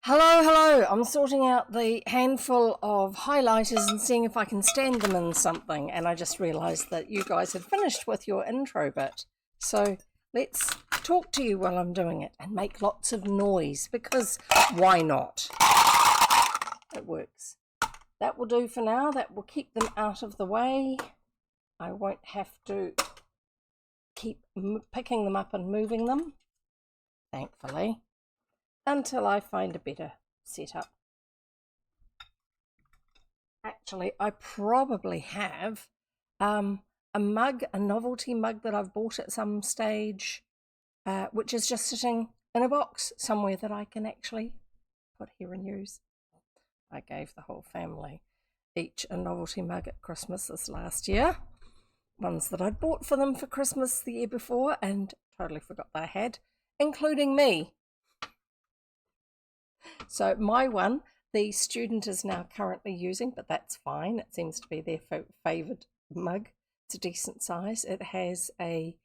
Hello, hello. I'm sorting out the handful of highlighters and seeing if I can stand them in something. And I just realised that you guys had finished with your intro bit. So let's talk to you while I'm doing it and make lots of noise because why not? It works. That will do for now. That will keep them out of the way. I won't have to keep picking them up and moving them, thankfully, until I find a better setup. Actually, I probably have a mug, a novelty mug that I've bought at some stage, which is just sitting in a box somewhere that I can actually put here and use. I gave the whole family each a novelty mug at Christmas this last year. Ones that I'd bought for them for Christmas the year before and totally forgot they had, including me. So my one, the student is now currently using, but that's fine. It seems to be their favoured mug. It's a decent size. It has a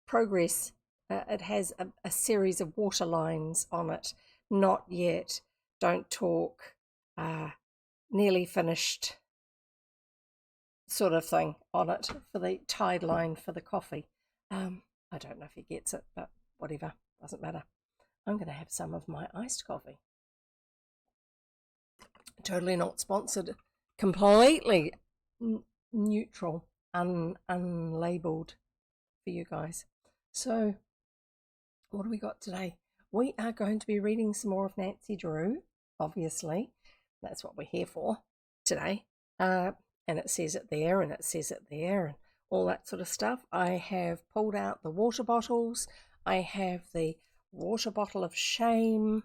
progress. It has a series of water lines on it. Not yet. Don't talk. Nearly finished. Sort of thing on it for the tide line for the coffee. I don't know if he gets it, but whatever. Doesn't matter. I'm going to have some of my iced coffee. Totally not sponsored. Completely neutral, unlabeled for you guys. So, what do we got today? We are going to be reading some more of Nancy Drew, obviously. That's what we're here for today. And it says it there, and it says it there, and all that sort of stuff. I have pulled out the water bottles. I have the water bottle of shame.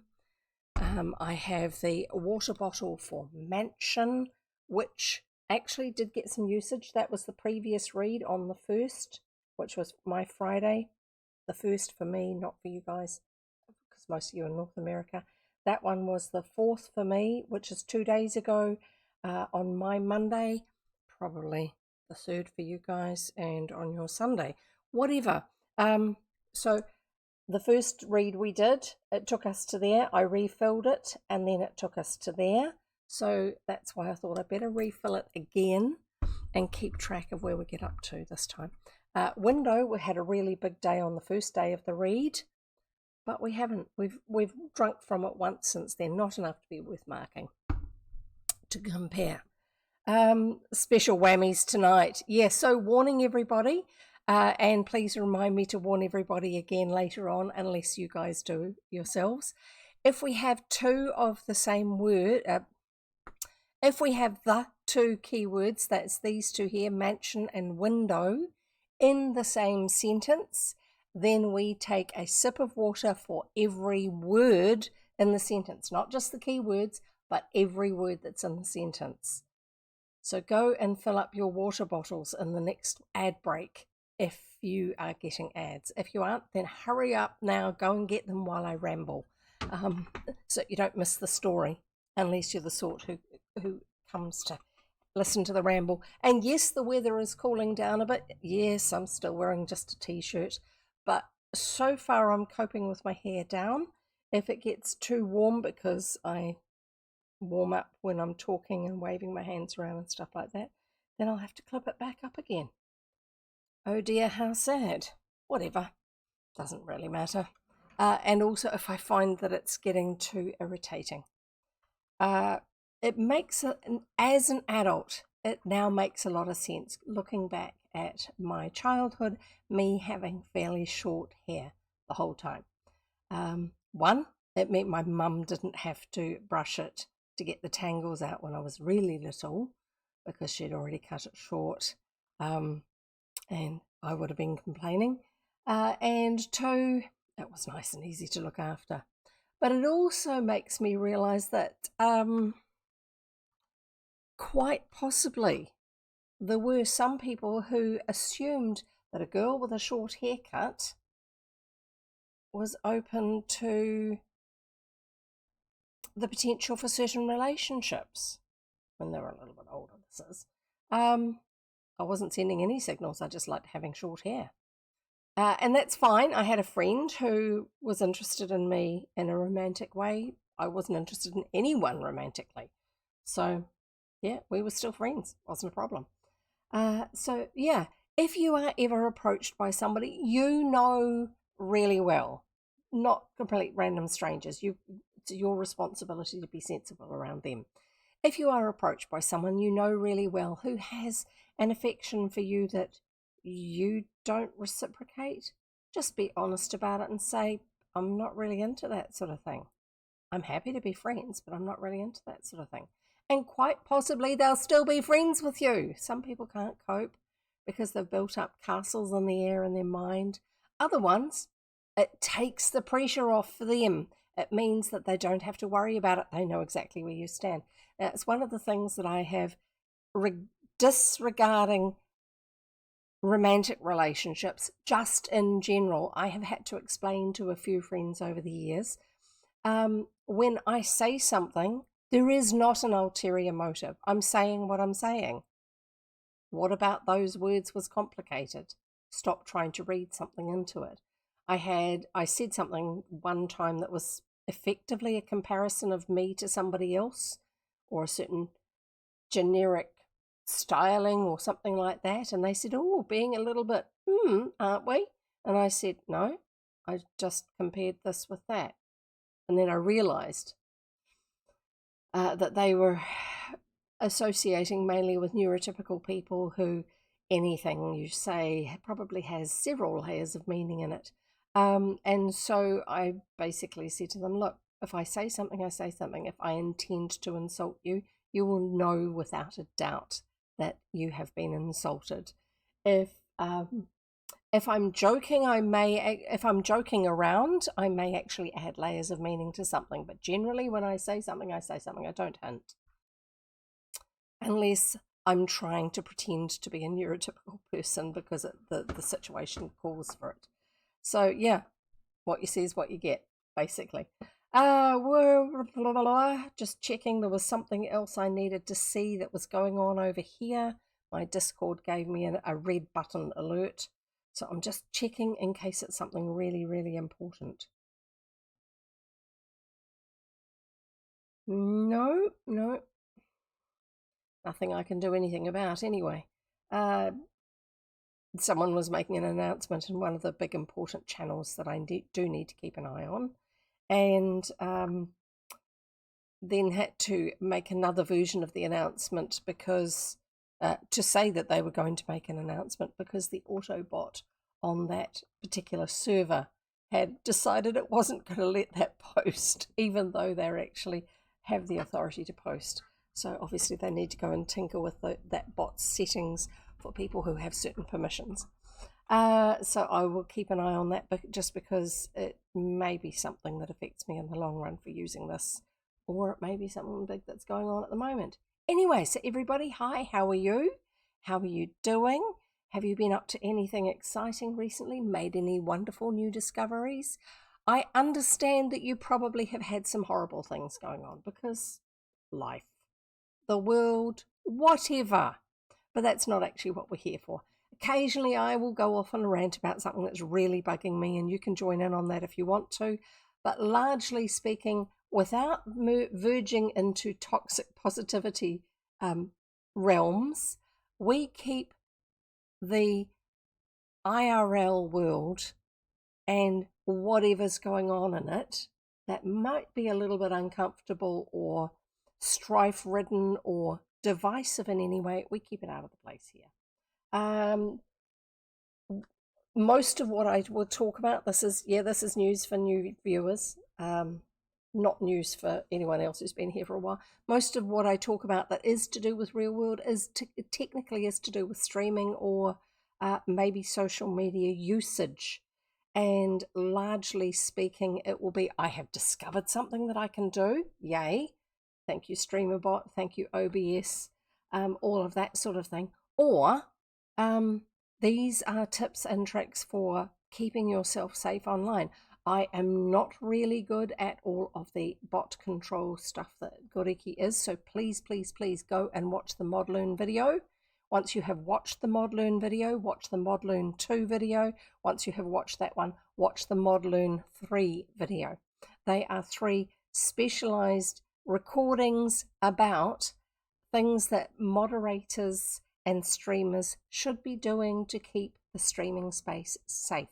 I have the water bottle for mansion, which actually did get some usage. That was the previous read on the 1st, which was my Friday. The 1st for me, not for you guys, because most of you are in North America. That one was the 4th for me, which is 2 days ago. On my Monday, probably the 3rd for you guys, and on your Sunday, whatever. So the first read we did, it took us to there. I refilled it, and then it took us to there. So that's why I thought I better refill it again and keep track of where we get up to this time. Window, we had a really big day on the first day of the read, but we haven't. We've drunk from it once since then, not enough to be worth marking to compare. Special whammies tonight. So warning everybody, and please remind me to warn everybody again later on, unless you guys do yourselves. If we have two of the same word, if we have the two keywords, that's these two here, mansion and window, in the same sentence, then we take a sip of water for every word in the sentence, not just the keywords, but every word that's in the sentence. So go and fill up your water bottles in the next ad break if you are getting ads. If you aren't, then hurry up now, go and get them while I ramble, so you don't miss the story, unless you're the sort who comes to listen to the ramble. And yes, the weather is cooling down a bit. Yes, I'm still wearing just a t-shirt, but so far I'm coping with my hair down. If it gets too warm, because I warm up when I'm talking and waving my hands around and stuff like that, then I'll have to clip it back up again. Oh dear, how sad. Whatever, doesn't really matter. And also if I find that it's getting too irritating, it makes it, as an adult, it now makes a lot of sense looking back at my childhood, me having fairly short hair the whole time. One, it meant my mum didn't have to brush it to get the tangles out when I was really little, because she'd already cut it short, and I would have been complaining. And two, it was nice and easy to look after. But it also makes me realise that quite possibly there were some people who assumed that a girl with a short haircut was open to the potential for certain relationships when they were a little bit older. This is. I wasn't sending any signals. I just liked having short hair. And that's fine. I had a friend who was interested in me in a romantic way. I wasn't interested in anyone romantically. So, yeah, we were still friends. Wasn't a problem. So, yeah, if you are ever approached by somebody you know really well, not complete random strangers, it's your responsibility to be sensible around them. If you are approached by someone you know really well who has an affection for you that you don't reciprocate, just be honest about it and say, I'm not really into that sort of thing. I'm happy to be friends, but I'm not really into that sort of thing. And quite possibly they'll still be friends with you. Some people can't cope because they've built up castles in the air in their mind. Other ones, it takes the pressure off for them. It means that they don't have to worry about it. They know exactly where you stand. Now, it's one of the things that I have disregarding romantic relationships, just in general, I have had to explain to a few friends over the years. When I say something, there is not an ulterior motive. I'm saying what I'm saying. What about those words was complicated? Stop trying to read something into it. I said something one time that was effectively a comparison of me to somebody else, or a certain generic styling or something like that, and they said, oh, being a little bit aren't we? And I said, no, I just compared this with that. And then I realized that they were associating mainly with neurotypical people who anything you say probably has several layers of meaning in it. And so I basically said to them, look, if I say something, I say something. If I intend to insult you, you will know without a doubt that you have been insulted. If I'm joking, if I'm joking around, I may actually add layers of meaning to something. But generally, when I say something, I say something. I don't hint. Unless I'm trying to pretend to be a neurotypical person because the situation calls for it. So, yeah, what you see is what you get, basically. Just checking, there was something else I needed to see that was going on over here. My Discord gave me a red button alert. So I'm just checking in case it's something really, really important. No, nothing I can do anything about anyway. Someone was making an announcement in one of the big important channels that I do need to keep an eye on, and then had to make another version of the announcement because to say that they were going to make an announcement because the Autobot on that particular server had decided it wasn't going to let that post, even though they actually have the authority to post. So obviously they need to go and tinker with that bot's settings for people who have certain permissions. So I will keep an eye on that, just because it may be something that affects me in the long run for using this, or it may be something big that's going on at the moment. Anyway, so everybody, hi, how are you? How are you doing? Have you been up to anything exciting recently? Made any wonderful new discoveries? I understand that you probably have had some horrible things going on because life, the world, whatever. But that's not actually what we're here for. Occasionally I will go off on a rant about something that's really bugging me, and you can join in on that if you want to. But largely speaking, without verging into toxic positivity realms, we keep the IRL world and whatever's going on in it that might be a little bit uncomfortable or strife-ridden or divisive in any way, we keep it out of the place here. Most of what I will talk about, this is news for new viewers, not news for anyone else who's been here for a while. Most of what I talk about that is to do with real world technically is to do with streaming or maybe social media usage. And largely speaking, it will be, I have discovered something that I can do. Yay. Thank you, StreamerBot. Thank you, OBS. All of that sort of thing. Or these are tips and tricks for keeping yourself safe online. I am not really good at all of the bot control stuff that Goriki is, so please, please, please go and watch the Modloon video Once you have watched the Modloon video, watch the Modloon 2 video. Once you have watched that one, watch the Modloon 3 video. They are 3 specialized recordings about things that moderators and streamers should be doing to keep the streaming space safe.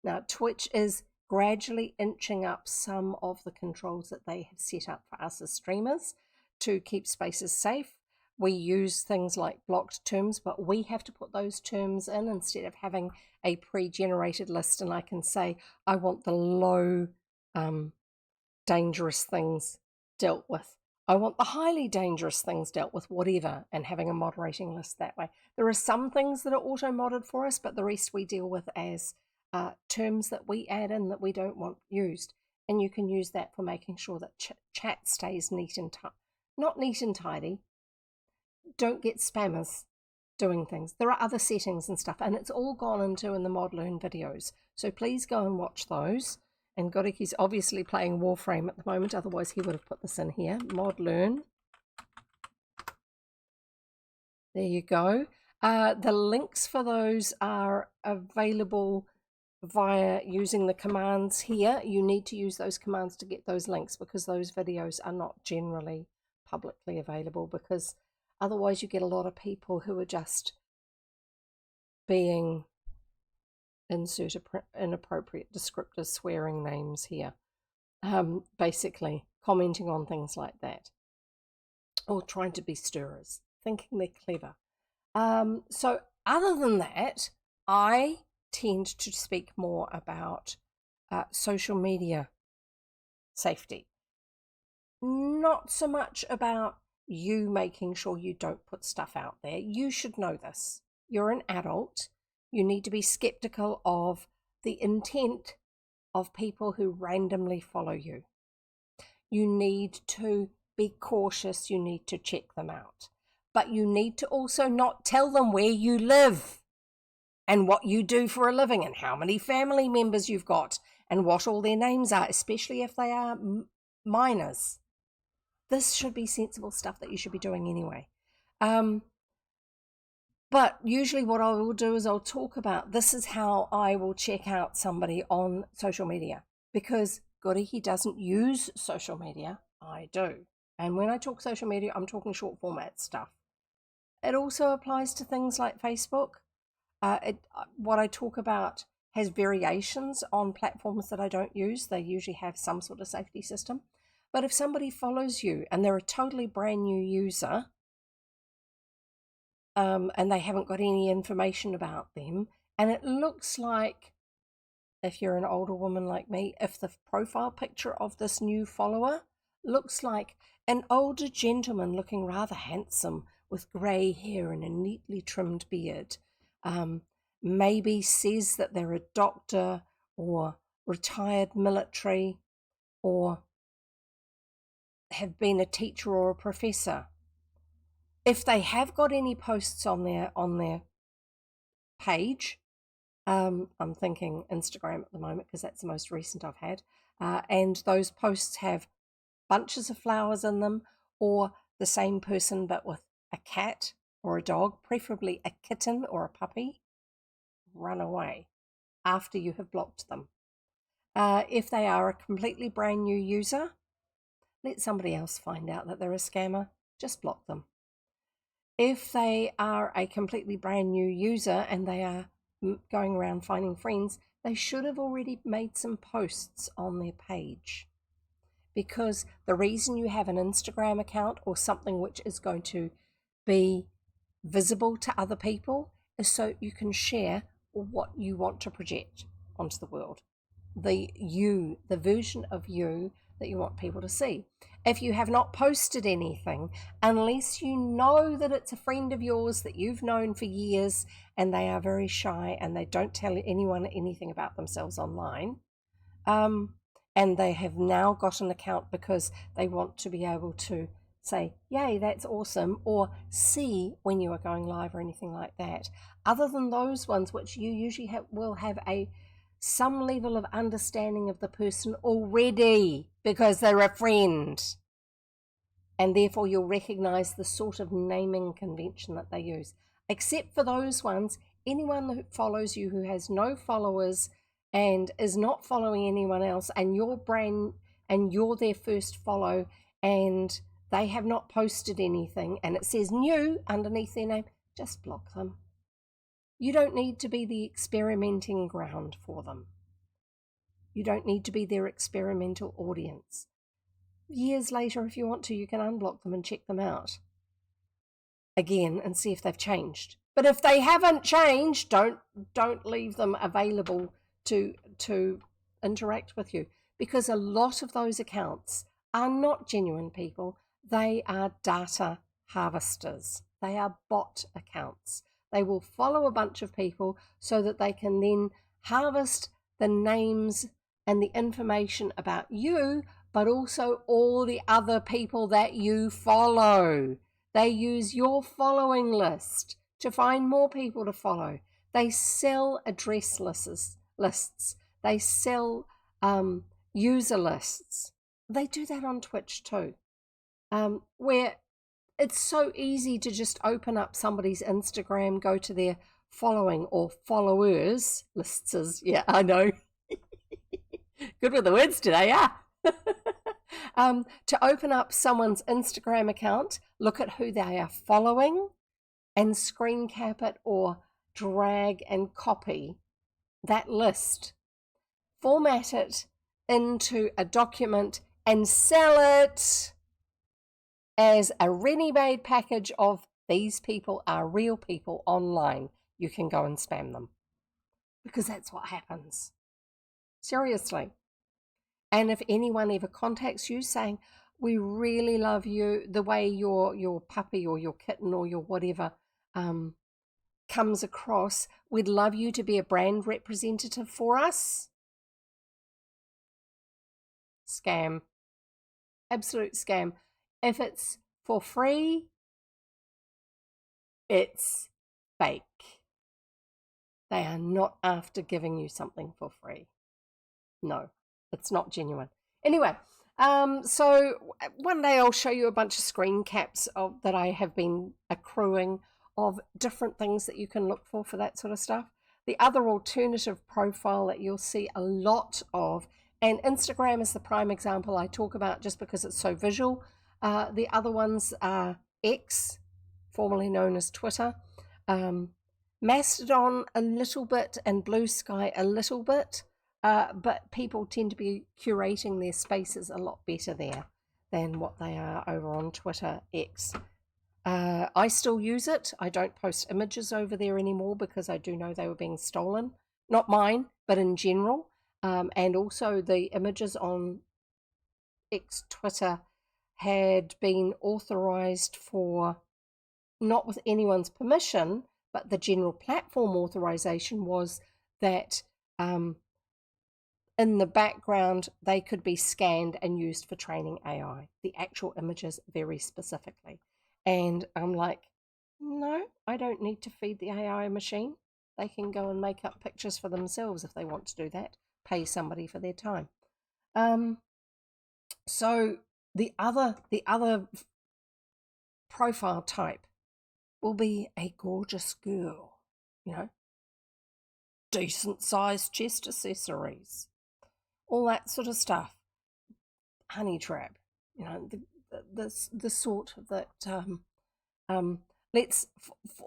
Now, Twitch is gradually inching up some of the controls that they have set up for us as streamers to keep spaces safe. We use things like blocked terms, but we have to put those terms in instead of having a pre-generated list, and I can say I want the low dangerous things dealt with. I want the highly dangerous things dealt with, whatever, and having a moderating list that way. There are some things that are auto-modded for us, but the rest we deal with as terms that we add in that we don't want used. And you can use that for making sure that chat stays neat and not neat and tidy. Don't get spammers doing things. There are other settings and stuff, and it's all gone into in the Modloon videos. So please go and watch those. And Goriki's obviously playing Warframe at the moment, otherwise he would have put this in here. Modloon. There you go. The links for those are available via using the commands here. You need to use those commands to get those links, because those videos are not generally publicly available, because otherwise you get a lot of people who are just being insert inappropriate descriptors, swearing names here, basically commenting on things like that, or trying to be stirrers, thinking they're clever. So other than that, I tend to speak more about social media safety, not so much about you making sure you don't put stuff out there. You should know this. You're an adult. You need to be skeptical of the intent of people who randomly follow you. You need to be cautious. You need to check them out. But you need to also not tell them where you live and what you do for a living and how many family members you've got and what all their names are, especially if they are minors. This should be sensible stuff that you should be doing anyway. But usually what I will do is I'll talk about, this is how I will check out somebody on social media, because Goriki doesn't use social media. I do. And when I talk social media, I'm talking short format stuff. It also applies to things like Facebook. What I talk about has variations on platforms that I don't use. They usually have some sort of safety system. But if somebody follows you and they're a totally brand new user, and they haven't got any information about them, and it looks like, if you're an older woman like me, if the profile picture of this new follower looks like an older gentleman looking rather handsome with grey hair and a neatly trimmed beard, maybe says that they're a doctor or retired military or have been a teacher or a professor. If they have got any posts on their page, I'm thinking Instagram at the moment because that's the most recent I've had, and those posts have bunches of flowers in them, or the same person but with a cat or a dog, preferably a kitten or a puppy, run away after you have blocked them. If they are a completely brand new user, let somebody else find out that they're a scammer, just block them. If they are a completely brand new user and they are going around finding friends, they should have already made some posts on their page. Because the reason you have an Instagram account or something which is going to be visible to other people is so you can share what you want to project onto the world. The version of you that you want people to see. If you have not posted anything, unless you know that it's a friend of yours that you've known for years and they are very shy and they don't tell anyone anything about themselves online, and they have now got an account because they want to be able to say, yay, that's awesome, or see when you are going live or anything like that. Other than those ones, which you usually will have some level of understanding of the person already because they're a friend. and therefore you'll recognize the sort of naming convention that they use. Except for those ones, anyone who follows you who has no followers and is not following anyone else, and your brand and you're their first follow, and they have not posted anything and it says new underneath their name, just block them. You don't need to be the experimenting ground for them. You don't need to be their experimental audience. Years later, if you want to, you can unblock them and check them out again and see if they've changed. But if they haven't changed, don't leave them available to interact with you, because a lot of those accounts are not genuine people. They are data harvesters. They are bot accounts. They will follow a bunch of people so that they can then harvest the names and the information about you, but also all the other people that you follow. They use your following list to find more people to follow. They sell address lists. They sell user lists. They do that on Twitch too, where it's so easy to just open up somebody's Instagram, go to their following or followers lists. Yeah, I know. Good with the words today, yeah. To open up someone's Instagram account, look at who they are following and screen cap it or drag and copy that list, format it into a document and sell it as a ready-made package of these people are real people online. You can go and spam them, because that's what happens. Seriously. And if anyone ever contacts you saying, we really love you, the way your puppy or your kitten or your whatever comes across, we'd love you to be a brand representative for us. Scam. Absolute scam. If it's for free, it's fake. They are not after giving you something for free. No, it's not genuine. Anyway, so one day I'll show you a bunch of screen caps that I have been accruing of different things that you can look for that sort of stuff. The other alternative profile that you'll see a lot of, and Instagram is the prime example I talk about just because it's so visual. The other ones are X, formerly known as Twitter, Mastodon a little bit, and Blue Sky a little bit. But people tend to be curating their spaces a lot better there than what they are over on Twitter X. I still use it. I don't post images over there anymore because I do know they were being stolen. Not mine, but in general. And also the images on X Twitter had been authorized for, not with anyone's permission, but the general platform authorization was that in the background, they could be scanned and used for training AI, the actual images very specifically. And I'm like, no, I don't need to feed the AI machine. They can go and make up pictures for themselves if they want to do that, pay somebody for their time. So the other profile type will be a gorgeous girl, decent sized chest accessories, all that sort of stuff. Honey trap, the sort that let's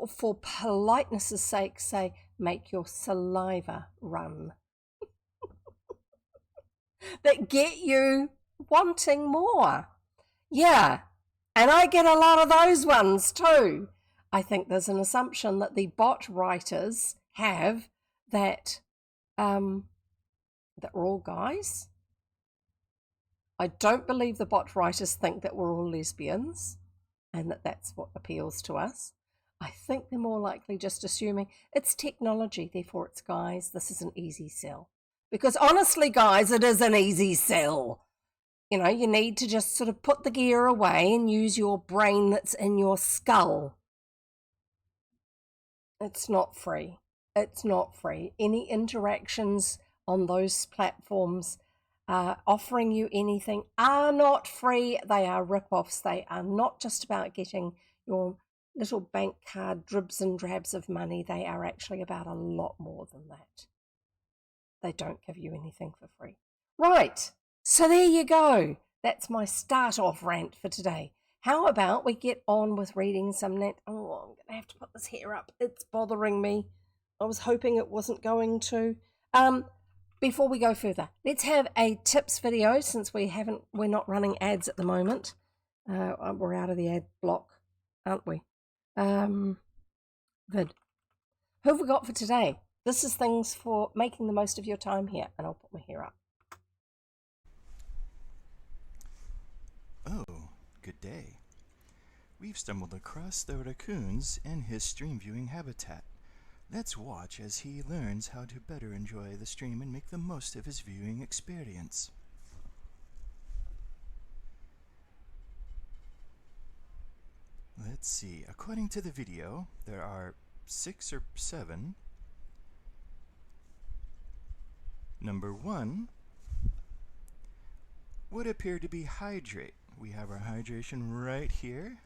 for politeness' sake say make your saliva run. That get you wanting more. Yeah, and I get a lot of those ones too. I think there's an assumption that the bot writers have that that we're all guys. I don't believe the bot writers think that we're all lesbians and that that's what appeals to us. I think they're more likely just assuming it's technology, therefore it's guys. This is an easy sell. Because honestly, guys, it is an easy sell. You need to just sort of put the gear away and use your brain that's in your skull. It's not free. It's not free. Any interactions on those platforms offering you anything are not free. They are rip-offs. They are not just about getting your little bank card dribs and drabs of money. They are actually about a lot more than that. They don't give you anything for free. Right, so there you go. That's my start-off rant for today. How about we get on with reading some net? Oh, I'm going to have to put this hair up. It's bothering me. I was hoping it wasn't going to. Before we go further, let's have a tips video since we're not running ads at the moment. We're out of the ad block, aren't we? Vid. Who have we got for today? This is things for making the most of your time here, and I'll put my hair up. Oh, good day. We've stumbled across the raccoons and his stream viewing habitat. Let's watch as he learns how to better enjoy the stream and make the most of his viewing experience. Let's see, according to the video, there are 6 or 7. Number 1 would appear to be hydrate. We have our hydration right here.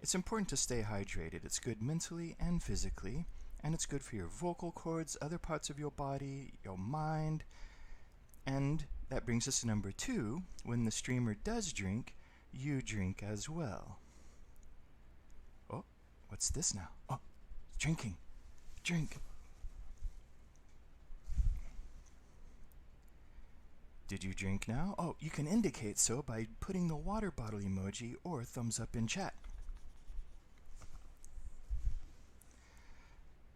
It's important to stay hydrated. It's good mentally and physically, and it's good for your vocal cords, other parts of your body, your mind. And that brings us to number 2. When the streamer does drink, you drink as well. Oh, what's this now? Oh, drinking. Drink. Did you drink now? Oh, you can indicate so by putting the water bottle emoji or thumbs up in chat.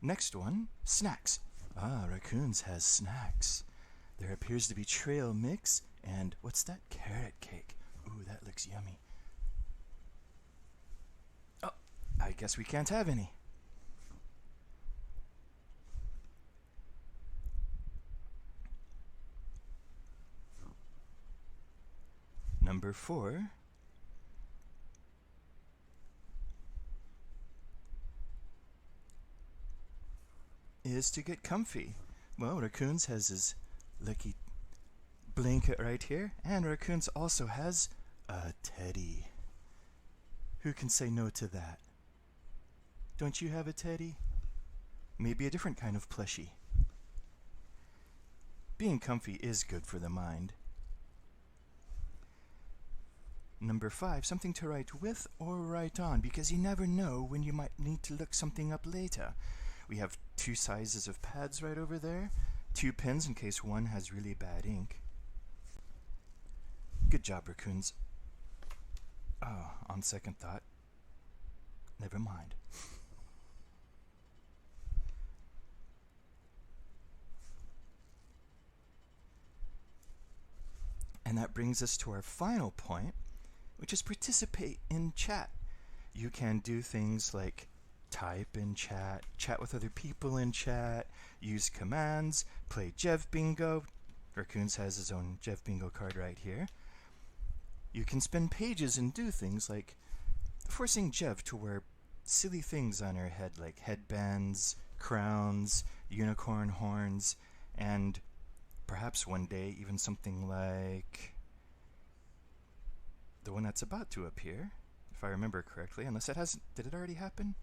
Next one, snacks. Ah, Raccoons has snacks. There appears to be trail mix and what's that? Carrot cake. Ooh, that looks yummy. Oh, I guess we can't have any. Number 4. Is to get comfy. Well, Raccoons has his lucky blanket right here, and Raccoons also has a teddy. Who can say no to that? Don't you have a teddy? Maybe a different kind of plushie. Being comfy is good for the mind. Number 5, something to write with or write on, because you never know when you might need to look something up later. We have 2 sizes of pads right over there, 2 pens in case one has really bad ink. Good job, Raccoons. Oh, on second thought, never mind. And that brings us to our final point, which is participate in chat. You can do things like type in chat, chat with other people in chat, use commands, play Jev Bingo. Raccoons has his own Jev Bingo card right here. You can spend pages and do things like forcing Jev to wear silly things on her head like headbands, crowns, unicorn horns, and perhaps one day even something like the one that's about to appear, if I remember correctly, unless it hasn't. Did it already happen?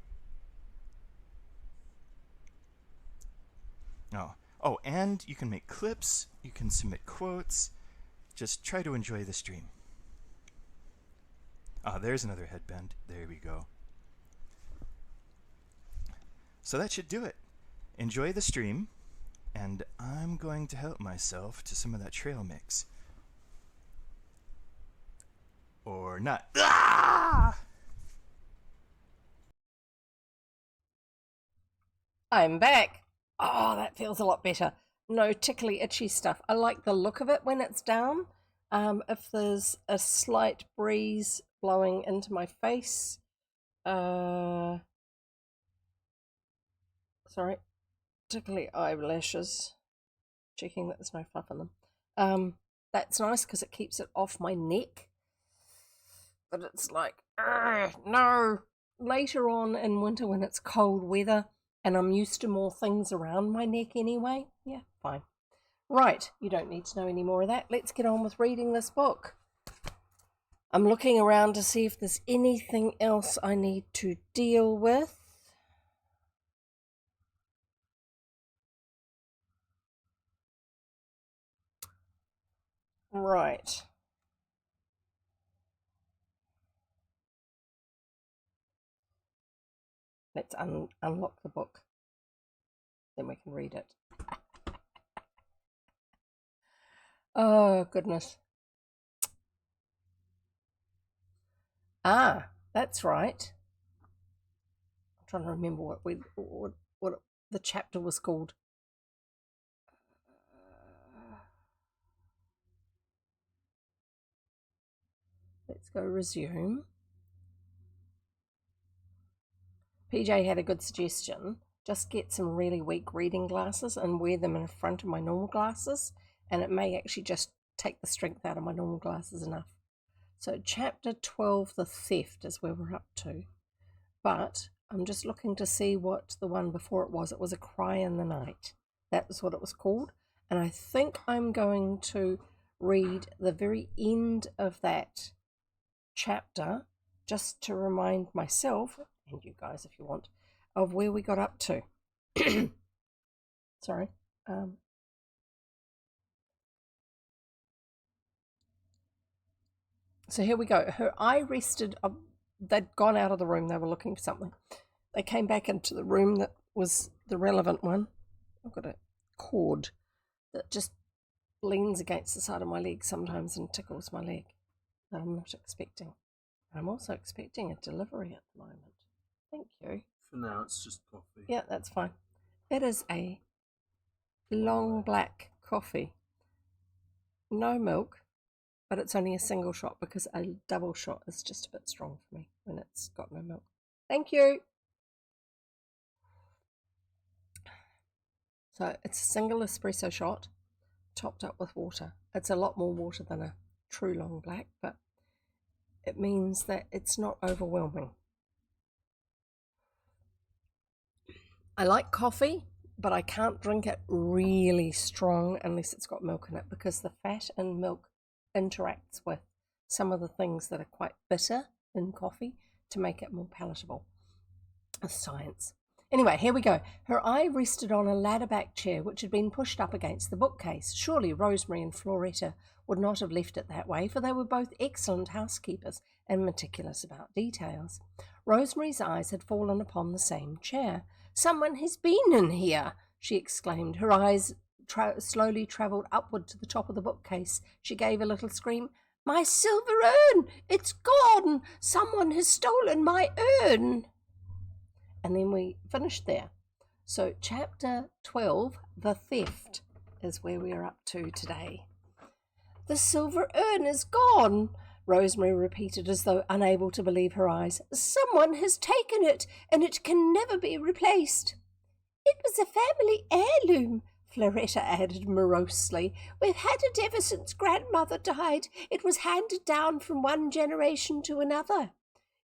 No. Oh, and you can make clips, you can submit quotes. Just try to enjoy the stream. Ah, there's another headband. There we go. So that should do it. Enjoy the stream, and I'm going to help myself to some of that trail mix. Or not. Ah! I'm back. Oh, that feels a lot better. No tickly, itchy stuff. I like the look of it when it's down. If there's a slight breeze blowing into my face, sorry, tickly eyelashes. Checking that there's no fluff in them. That's nice because it keeps it off my neck. But it's like, no. Later on in winter when it's cold weather and I'm used to more things around my neck anyway, yeah, fine. Right, you don't need to know any more of that. Let's get on with reading this book. I'm looking around to see if there's anything else I need to deal with. Right. Let's unlock the book. Then we can read it. Oh, goodness. Ah, that's right. I'm trying to remember what the chapter was called. Let's go resume. PJ had a good suggestion. Just get some really weak reading glasses and wear them in front of my normal glasses, and it may actually just take the strength out of my normal glasses enough. So chapter 12, The Theft, is where we're up to. But I'm just looking to see what the one before it was. It was A Cry in the Night. That was what it was called. And I think I'm going to read the very end of that chapter just to remind myself, and you guys if you want, of where we got up to. Sorry. So here we go. Her eye rested. They'd gone out of the room. They were looking for something. They came back into the room that was the relevant one. I've got a cord that just leans against the side of my leg sometimes and tickles my leg that I'm not expecting. I'm also expecting a delivery at the moment. Thank you. For now, it's just coffee. Yeah, that's fine. It is a long black coffee. No milk, but it's only a single shot because a double shot is just a bit strong for me when it's got no milk. Thank you. So it's a single espresso shot topped up with water. It's a lot more water than a true long black, but it means that it's not overwhelming. I like coffee, but I can't drink it really strong unless it's got milk in it, because the fat in milk interacts with some of the things that are quite bitter in coffee to make it more palatable. Science. Anyway, here we go. Her eye rested on a ladder-back chair which had been pushed up against the bookcase. Surely Rosemary and Floretta would not have left it that way, for they were both excellent housekeepers and meticulous about details. Rosemary's eyes had fallen upon the same chair. "Someone has been in here," she exclaimed. Her eyes slowly travelled upward to the top of the bookcase. She gave a little scream. "My silver urn! It's gone! Someone has stolen my urn!" And then we finished there. So chapter 12, The Theft, is where we are up to today. "The silver urn is gone," Rosemary repeated as though unable to believe her eyes. "Someone has taken it, and it can never be replaced." "It was a family heirloom," Floretta added morosely. "We've had it ever since grandmother died. It was handed down from one generation to another."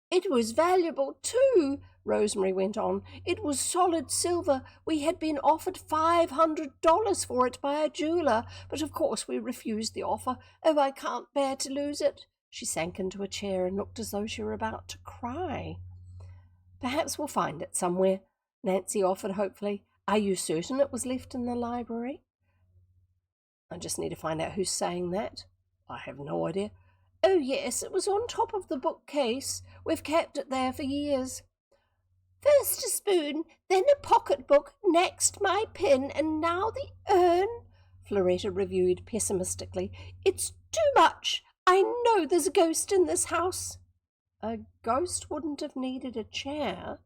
"It was valuable too," Rosemary went on. "It was solid silver. We had been offered $500 for it by a jeweller, but of course we refused the offer. Oh, I can't bear to lose it." She sank into a chair and looked as though she were about to cry. "Perhaps we'll find it somewhere," Nancy offered hopefully. "Are you certain it was left in the library?" "I just need to find out who's saying that." "I have no idea." "Oh, yes, it was on top of the bookcase. We've kept it there for years." "First a spoon, then a pocketbook, next my pen, and now the urn," Floretta reviewed pessimistically. "It's too much. I know there's a ghost in this house." "A ghost wouldn't have needed a chair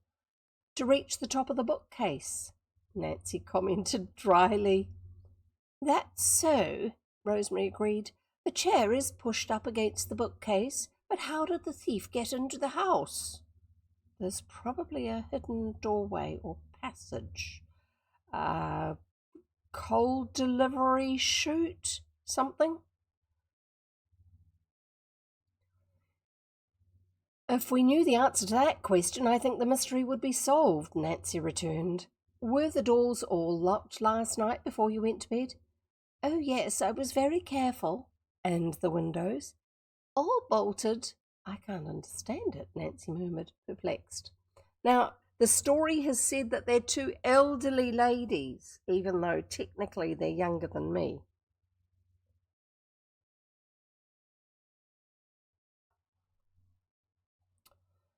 to reach the top of the bookcase," Nancy commented dryly. "That's so," Rosemary agreed. "The chair is pushed up against the bookcase, but how did the thief get into the house?" "There's probably a hidden doorway or passage. Coal delivery chute, something." "If we knew the answer to that question, I think the mystery would be solved," Nancy returned. "Were the doors all locked last night before you went to bed?" Oh, yes, I was very careful. And the windows? All bolted. I can't understand it, Nancy murmured, perplexed. Now, the story has said that they're two elderly ladies, even though technically they're younger than me.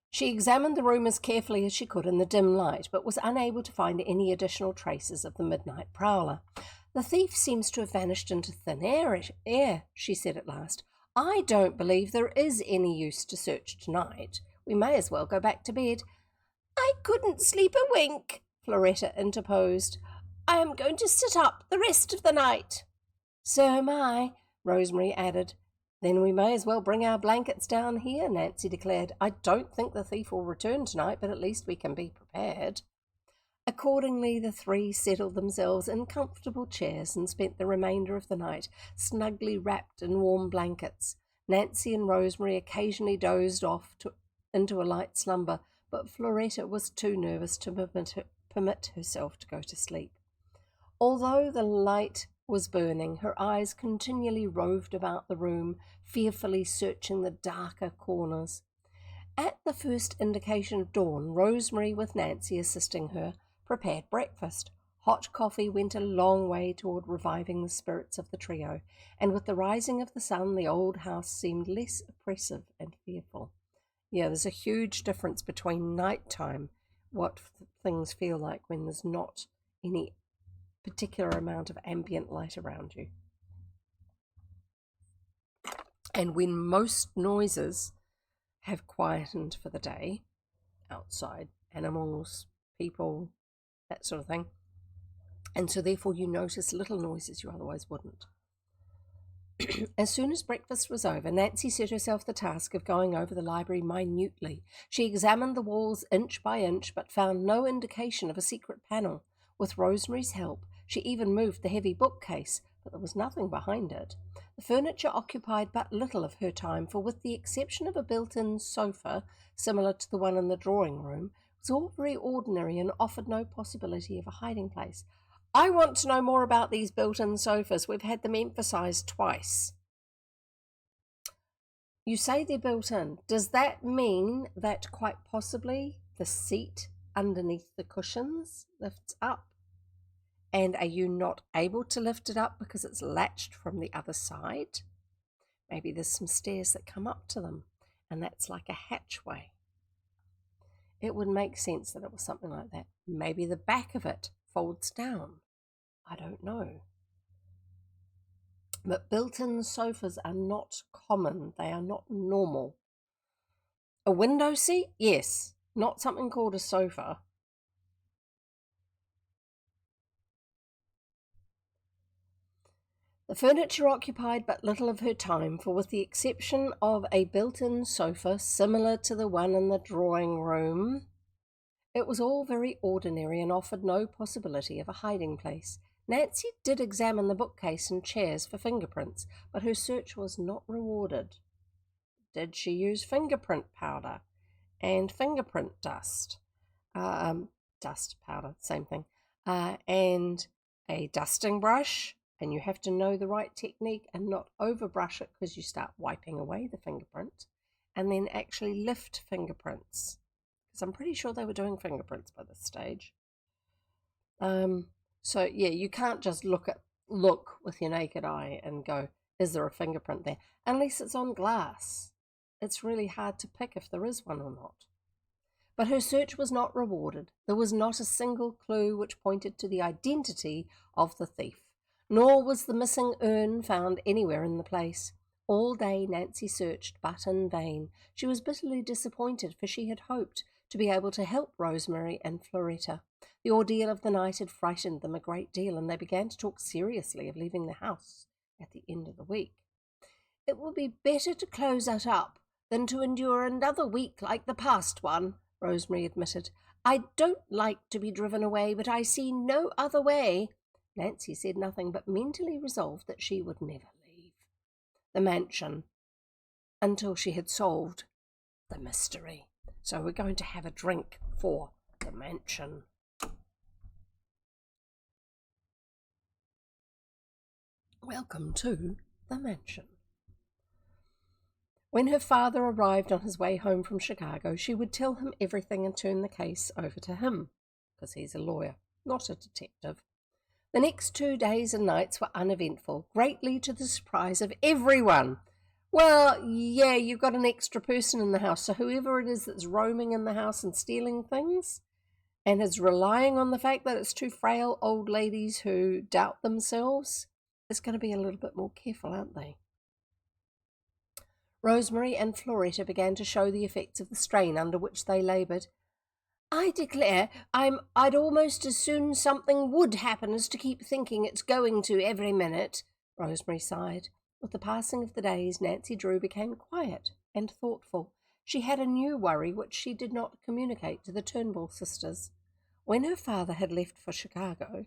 She examined the room as carefully as she could in the dim light, but was unable to find any additional traces of the midnight prowler. The thief seems to have vanished into thin air, she said at last. I don't believe there is any use to search tonight. We may as well go back to bed. I couldn't sleep a wink, Floretta interposed. I am going to sit up the rest of the night. So am I, Rosemary added. Then we may as well bring our blankets down here, Nancy declared. I don't think the thief will return tonight, but at least we can be prepared. Accordingly, the three settled themselves in comfortable chairs and spent the remainder of the night snugly wrapped in warm blankets. Nancy and Rosemary occasionally dozed off into a light slumber, but Floretta was too nervous to permit herself to go to sleep. Although the light was burning, her eyes continually roved about the room, fearfully searching the darker corners. At the first indication of dawn, Rosemary, with Nancy assisting her, prepared breakfast. Hot coffee went a long way toward reviving the spirits of the trio, and with the rising of the sun, the old house seemed less oppressive and fearful. Yeah, there's a huge difference between nighttime, what things feel like when there's not any particular amount of ambient light around you, and when most noises have quietened for the day, outside, animals, people, that sort of thing, and so therefore you notice little noises you otherwise wouldn't. As soon as breakfast was over, Nancy set herself the task of going over the library minutely. She examined the walls inch by inch, but found no indication of a secret panel. With Rosemary's help, she even moved the heavy bookcase, but there was nothing behind it. The furniture occupied but little of her time, for with the exception of a built-in sofa, similar to the one in the drawing room, it was all very ordinary and offered no possibility of a hiding place. I want to know more about these built-in sofas. We've had them emphasized twice. You say they're built in. Does that mean that quite possibly the seat underneath the cushions lifts up? And are you not able to lift it up because it's latched from the other side? Maybe there's some stairs that come up to them, and that's like a hatchway. It would make sense that it was something like that. Maybe the back of it folds down. I don't know. But built-in sofas are not common. They are not normal. A window seat? Yes. Not something called a sofa. The furniture occupied but little of her time, for with the exception of a built-in sofa similar to the one in the drawing room, it was all very ordinary and offered no possibility of a hiding place. Nancy did examine the bookcase and chairs for fingerprints, but her search was not rewarded. Did she use fingerprint powder and fingerprint dust? Dust powder, same thing. And a dusting brush, and you have to know the right technique and not overbrush it because you start wiping away the fingerprint, and then actually lift fingerprints, because I'm pretty sure they were doing fingerprints by this stage. So yeah, you can't just look with your naked eye and go, is there a fingerprint there? Unless it's on glass. It's really hard to pick if there is one or not. But her search was not rewarded. There was not a single clue which pointed to the identity of the thief, nor was the missing urn found anywhere in the place. All day Nancy searched, but in vain. She was bitterly disappointed, for she had hoped to be able to help Rosemary and Floretta. The ordeal of the night had frightened them a great deal, and they began to talk seriously of leaving the house at the end of the week. It will be better to close it up than to endure another week like the past one, Rosemary admitted. I don't like to be driven away, but I see no other way. Nancy said nothing, but mentally resolved that she would never leave the mansion until she had solved the mystery. So we're going to have a drink for the mansion. Welcome to the mansion. When her father arrived on his way home from Chicago, she would tell him everything and turn the case over to him, because he's a lawyer, not a detective. The next 2 days and nights were uneventful, greatly to the surprise of everyone. Well, yeah, you've got an extra person in the house, so whoever it is that's roaming in the house and stealing things and is relying on the fact that it's two frail old ladies who doubt themselves is going to be a little bit more careful, aren't they? Rosemary and Floretta began to show the effects of the strain under which they laboured. I declare I'd almost as soon something would happen as to keep thinking it's going to every minute, Rosemary sighed. With the passing of the days, Nancy Drew became quiet and thoughtful. She had a new worry which she did not communicate to the Turnbull sisters. When her father had left for Chicago,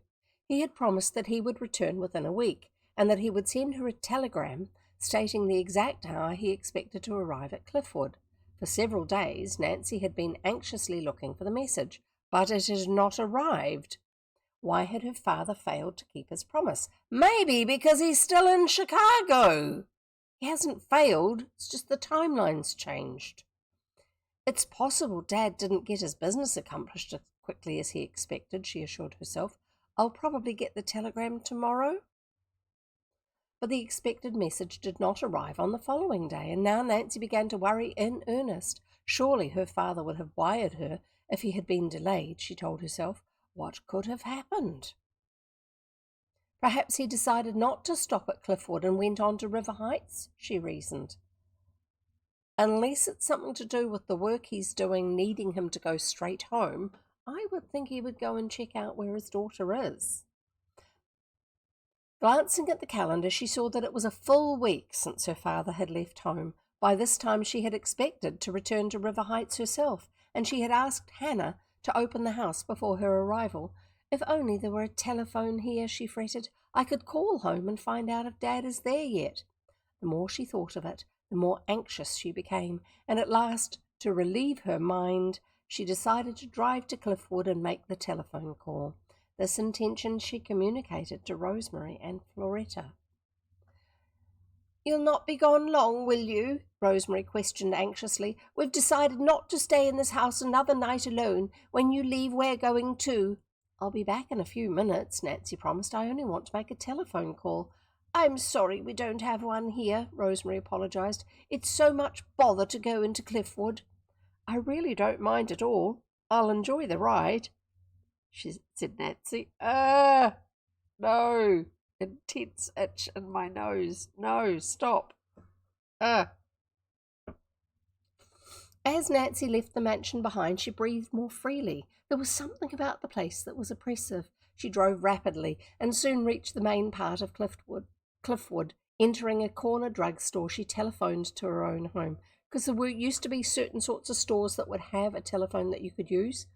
he had promised that he would return within a week, and that he would send her a telegram stating the exact hour he expected to arrive at Cliffwood. For several days, Nancy had been anxiously looking for the message, but it had not arrived. Why had her father failed to keep his promise? Maybe because he's still in Chicago. He hasn't failed, it's just the timeline's changed. It's possible Dad didn't get his business accomplished as quickly as he expected, she assured herself. I'll probably get the telegram tomorrow. But the expected message did not arrive on the following day, and now Nancy began to worry in earnest. Surely her father would have wired her if he had been delayed, she told herself. What could have happened? Perhaps he decided not to stop at Cliffwood and went on to River Heights, she reasoned. Unless it's something to do with the work he's doing needing him to go straight home, I would think he would go and check out where his daughter is. Glancing at the calendar, she saw that it was a full week since her father had left home. By this time she had expected to return to River Heights herself, and she had asked Hannah to open the house before her arrival. If only there were a telephone here, she fretted. I could call home and find out if Dad is there yet. The more she thought of it, the more anxious she became, and at last, to relieve her mind, she decided to drive to Cliffwood and make the telephone call. This intention she communicated to Rosemary and Floretta. You'll not be gone long, will you? Rosemary questioned anxiously. We've decided not to stay in this house another night alone. When you leave, we're going too. I'll be back in a few minutes, Nancy promised. I only want to make a telephone call. I'm sorry we don't have one here, Rosemary apologized. It's so much bother to go into Cliffwood. I really don't mind at all. I'll enjoy the ride, said Nancy. No. Intense itch in my nose. No, stop. As Nancy left the mansion behind, she breathed more freely. There was something about the place that was oppressive. She drove rapidly and soon reached the main part of Cliffwood. Entering a corner drugstore, she telephoned to her own home, because there used to be certain sorts of stores that would have a telephone that you could use.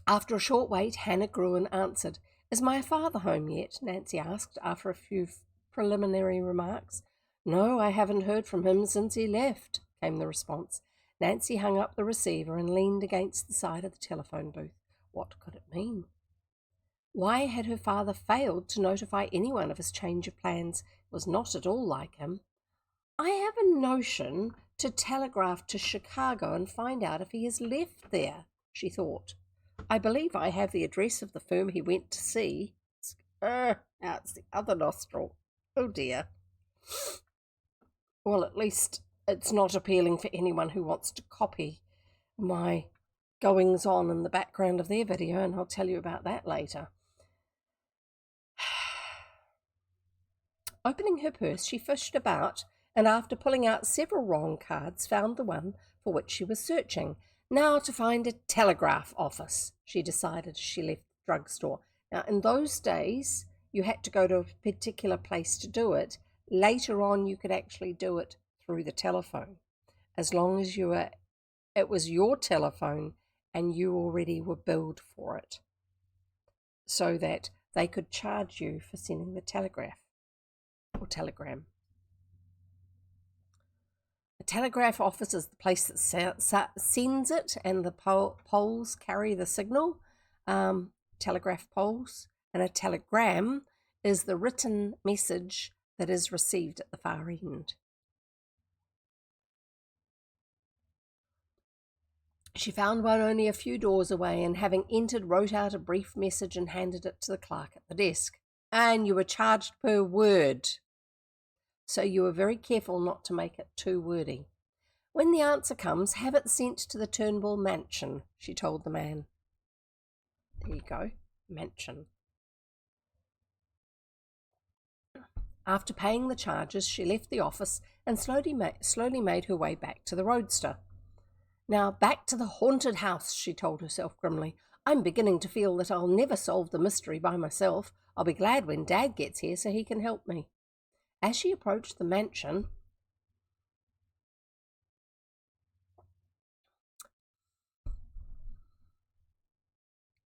After a short wait, Hannah Gruen answered. Is my father home yet? Nancy asked after a few preliminary remarks. No, I haven't heard from him since he left, came the response. Nancy hung up the receiver and leaned against the side of the telephone booth. What could it mean? Why had her father failed to notify anyone of his change of plans? It was not at all like him. I have a notion to telegraph to Chicago and find out if he has left there, she thought. I believe I have the address of the firm he went to see. Now it's the other nostril. Oh dear. Well, at least it's not appealing for anyone who wants to copy my goings-on in the background of their video, and I'll tell you about that later. Opening her purse, she fished about, and after pulling out several wrong cards, found the one for which she was searching. Now to find a telegraph office, she decided as she left the drugstore. Now, in those days, you had to go to a particular place to do it. Later on, you could actually do it through the telephone, as long as it was your telephone and you already were billed for it, so that they could charge you for sending the telegraph or telegram. The telegraph office is the place that sends it, and the poles carry the signal, telegraph poles, and a telegram is the written message that is received at the far end. She found one only a few doors away, and having entered, wrote out a brief message and handed it to the clerk at the desk. And you were charged per word, so you were very careful not to make it too wordy. When the answer comes, have it sent to the Turnbull mansion, she told the man. There you go, mansion. After paying the charges, she left the office and slowly made her way back to the roadster. Now, back to the haunted house, she told herself grimly. I'm beginning to feel that I'll never solve the mystery by myself. I'll be glad when Dad gets here so he can help me. As she approached the mansion,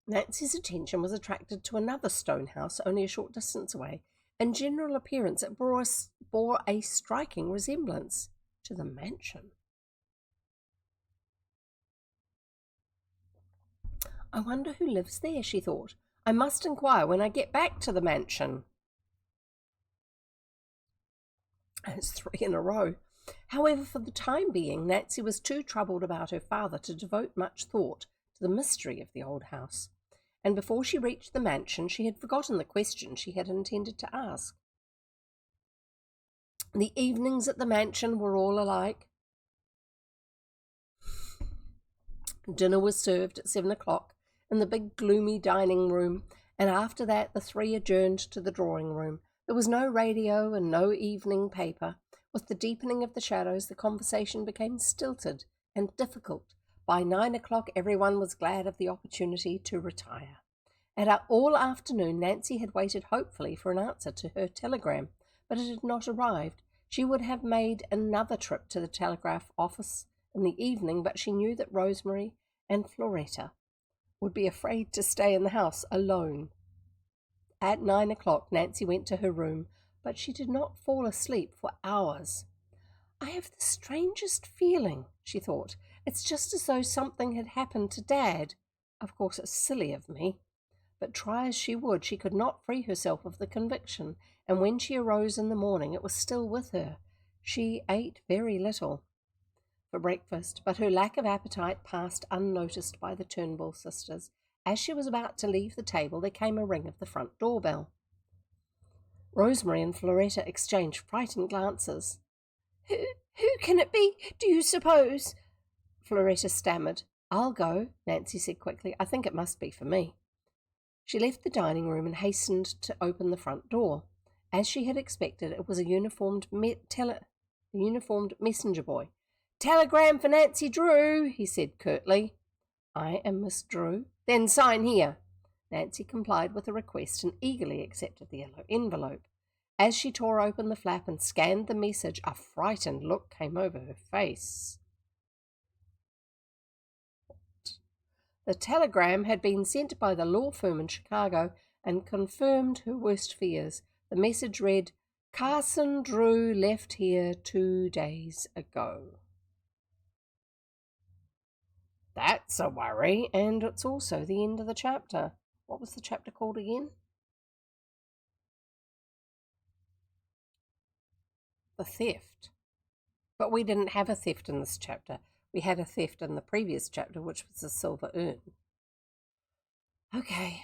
Nancy's attention was attracted to another stone house only a short distance away. In general appearance, it bore a striking resemblance to the mansion. I wonder who lives there, she thought. I must inquire when I get back to the mansion. It's 3 in a row. However, for the time being, Nancy was too troubled about her father to devote much thought to the mystery of the old house. And before she reached the mansion, she had forgotten the question she had intended to ask. The evenings at the mansion were all alike. Dinner was served at 7 o'clock in the big gloomy dining room, and after that the 3 adjourned to the drawing room. There was no radio and no evening paper. With the deepening of the shadows, the conversation became stilted and difficult. By 9 o'clock, everyone was glad of the opportunity to retire. All afternoon, Nancy had waited hopefully for an answer to her telegram, but it had not arrived. She would have made another trip to the telegraph office in the evening, but she knew that Rosemary and Floretta would be afraid to stay in the house alone. At 9 o'clock, Nancy went to her room, but she did not fall asleep for hours. I have the strangest feeling, she thought. It's just as though something had happened to Dad. Of course, it's silly of me. But try as she would, she could not free herself of the conviction, and when she arose in the morning, it was still with her. She ate very little for breakfast, but her lack of appetite passed unnoticed by the Turnbull sisters. As she was about to leave the table, there came a ring of the front doorbell. Rosemary and Floretta exchanged frightened glances. Who can it be, do you suppose? Floretta stammered. I'll go, Nancy said quickly. I think it must be for me. She left the dining room and hastened to open the front door. As she had expected, it was a uniformed messenger boy. Telegram for Nancy Drew, he said curtly. I am Miss Drew. Then sign here. Nancy complied with the request and eagerly accepted the yellow envelope. As she tore open the flap and scanned the message, a frightened look came over her face. The telegram had been sent by the law firm in Chicago and confirmed her worst fears. The message read, Carson Drew left here 2 days ago. That's a worry, and it's also the end of the chapter. What was the chapter called again? The theft. But we didn't have a theft in this chapter. We had a theft in the previous chapter, which was the silver urn. Okay,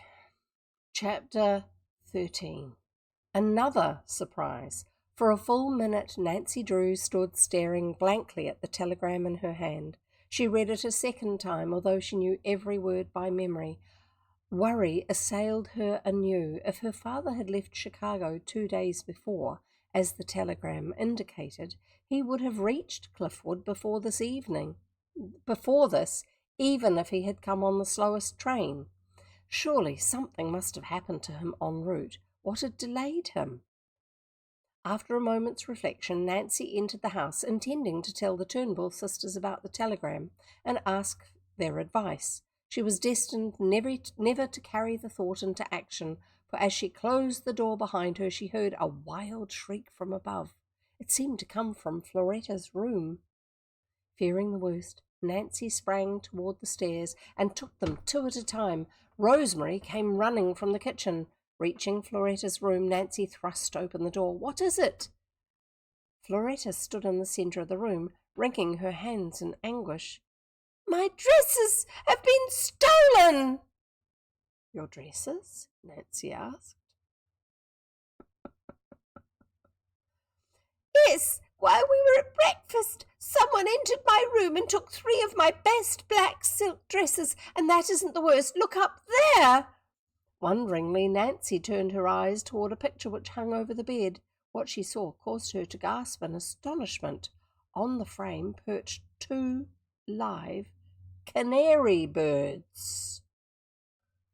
chapter 13. Another surprise. For a full minute, Nancy Drew stood staring blankly at the telegram in her hand. She read it a second time, although she knew every word by memory. Worry assailed her anew. If her father had left Chicago 2 days before, as the telegram indicated, he would have reached Cliffwood before this, even if he had come on the slowest train. Surely something must have happened to him en route. What had delayed him? After a moment's reflection, Nancy entered the house, intending to tell the Turnbull sisters about the telegram and ask their advice. She was destined never to carry the thought into action, for as she closed the door behind her, she heard a wild shriek from above. It seemed to come from Floretta's room. Fearing the worst, Nancy sprang toward the stairs and took them 2 at a time. Rosemary came running from the kitchen. Reaching Floretta's room, Nancy thrust open the door. "What is it?" Floretta stood in the centre of the room, wringing her hands in anguish. "My dresses have been stolen!" "Your dresses?" Nancy asked. "Yes, while we were at breakfast, someone entered my room and took 3 of my best black silk dresses, and that isn't the worst. Look up there!" Wonderingly, Nancy turned her eyes toward a picture which hung over the bed. What she saw caused her to gasp in astonishment. On the frame perched 2 live canary birds.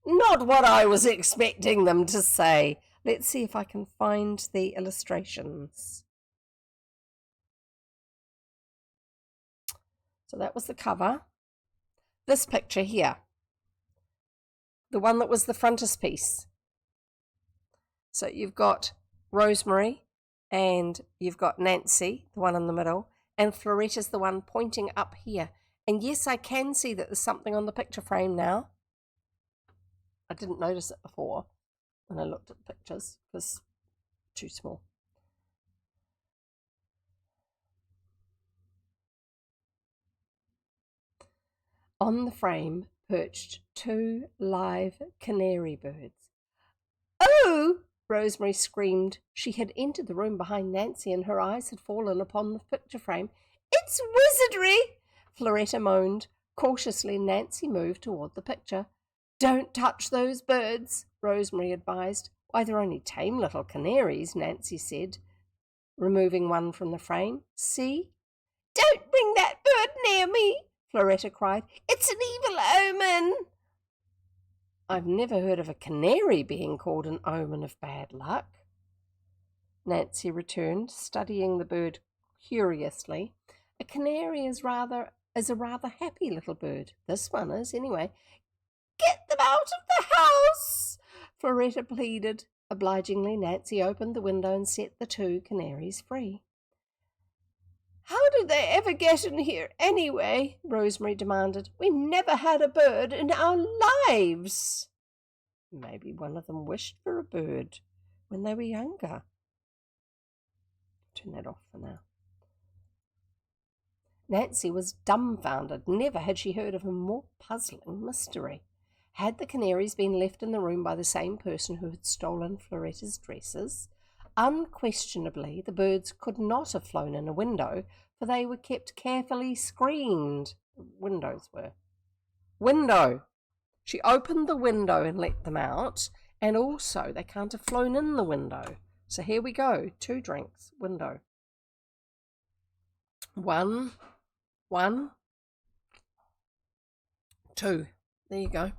"Not what I was expecting them to say." Let's see if I can find the illustrations. So that was the cover. This picture here, the one that was the frontispiece. So you've got Rosemary and you've got Nancy, the one in the middle, and Floretta's the one pointing up here. And yes, I can see that there's something on the picture frame now. I didn't notice it before when I looked at the pictures because too small. On the frame perched 2 live canary birds. "Oh!" Rosemary screamed. She had entered the room behind Nancy and her eyes had fallen upon the picture frame. "It's wizardry!" Floretta moaned. Cautiously, Nancy moved toward the picture. "Don't touch those birds," Rosemary advised. "Why, they're only tame little canaries," Nancy said, removing one from the frame. "See?" "Don't bring that bird near me," Floretta cried. "It's an evil omen." "I've never heard of a canary being called an omen of bad luck," Nancy returned, studying the bird curiously. "A canary is a rather happy little bird. This one is, anyway." "Get them out of the house," Floretta pleaded. Obligingly, Nancy opened the window and set the 2 canaries free. "How did they ever get in here anyway?" Rosemary demanded. "We never had a bird in our lives." "Maybe one of them wished for a bird when they were younger." Turn that off for now. Nancy was dumbfounded. Never had she heard of a more puzzling mystery. Had the canaries been left in the room by the same person who had stolen Floretta's dresses? Unquestionably, the birds could not have flown in a window, for they were kept carefully screened. Windows were. Window! She opened the window and let them out, and also they can't have flown in the window. So here we go. 2 drinks. Window. One, 2. There you go.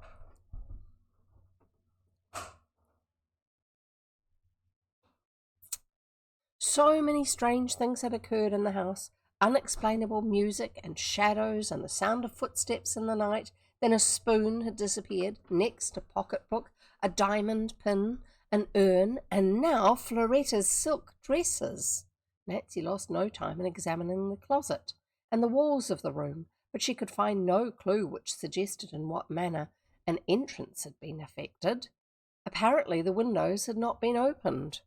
So many strange things had occurred in the house. Unexplainable music and shadows and the sound of footsteps in the night. Then a spoon had disappeared. Next, a pocketbook, a diamond pin, an urn, and now Floretta's silk dresses. Nancy lost no time in examining the closet and the walls of the room, but she could find no clue which suggested in what manner an entrance had been effected. Apparently the windows had not been opened.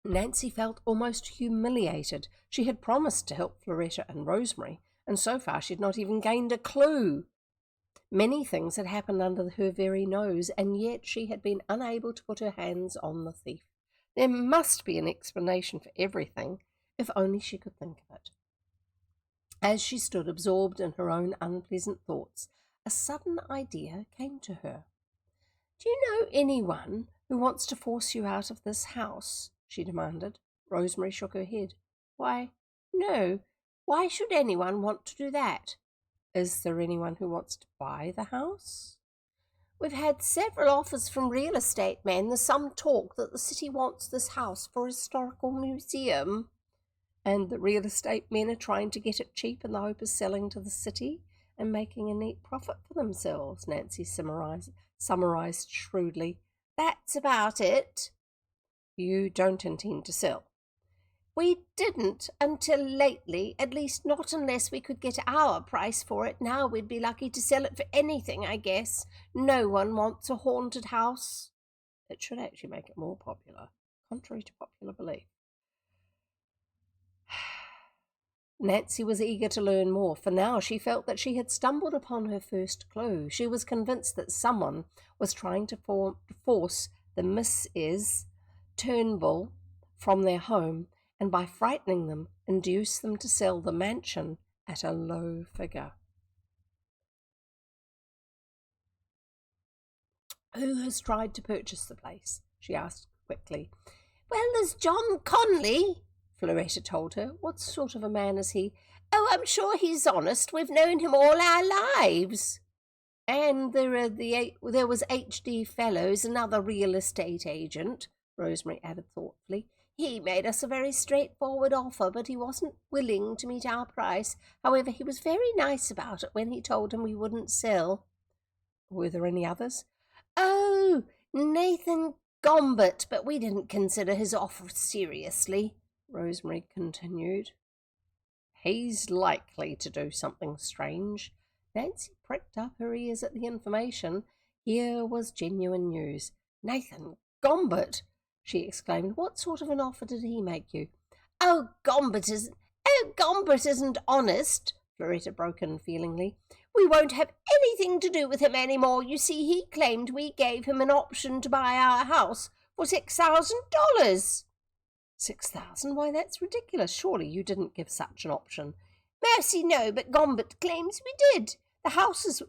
Nancy felt almost humiliated. She had promised to help Floretta and Rosemary, and so far she had not even gained a clue. Many things had happened under her very nose, and yet she had been unable to put her hands on the thief. There must be an explanation for everything, if only she could think of it. As she stood absorbed in her own unpleasant thoughts, a sudden idea came to her. "Do you know anyone who wants to force you out of this house?" she demanded. Rosemary shook her head. "Why, no. Why should anyone want to do that?" "Is there anyone who wants to buy the house?" "We've had several offers from real estate men. There's some talk that the city wants this house for a historical museum." "And the real estate men are trying to get it cheap in the hope of selling to the city and making a neat profit for themselves," Nancy summarized shrewdly. "That's about it." "You don't intend to sell?" We didn't until lately, at least not unless we could get our price for it. Now we'd be lucky to sell it for anything, I guess. No one wants a haunted house. It should actually make it more popular, contrary to popular belief. Nancy was eager to learn more, for now she felt that she had stumbled upon her first clue. She was convinced that someone was trying to force the Misses Turnbull from their home, and by frightening them, induce them to sell the mansion at a low figure. "Who has tried to purchase the place?" she asked quickly. "Well, there's John Conley," Floretta told her. "What sort of a man is he?" "Oh, I'm sure he's honest. We've known him all our lives." "And there was H.D. Fellows, another real estate agent," Rosemary added thoughtfully. "He made us a very straightforward offer, but he wasn't willing to meet our price. However, he was very nice about it when he told him we wouldn't sell." "Were there any others?" "Oh, Nathan Gombert, but we didn't consider his offer seriously," Rosemary continued. "He's likely to do something strange." Nancy pricked up her ears at the information. Here was genuine news. "Nathan Gombert!" she exclaimed. "What sort of an offer did he make you?" Oh, Gombert isn't honest," Floretta broke in feelingly. "We won't have anything to do with him any more. You see, he claimed we gave him an option to buy our house for $6,000. $6,000? Why, that's ridiculous. Surely you didn't give such an option. Mercy, no, but Gombert claims we did. The house is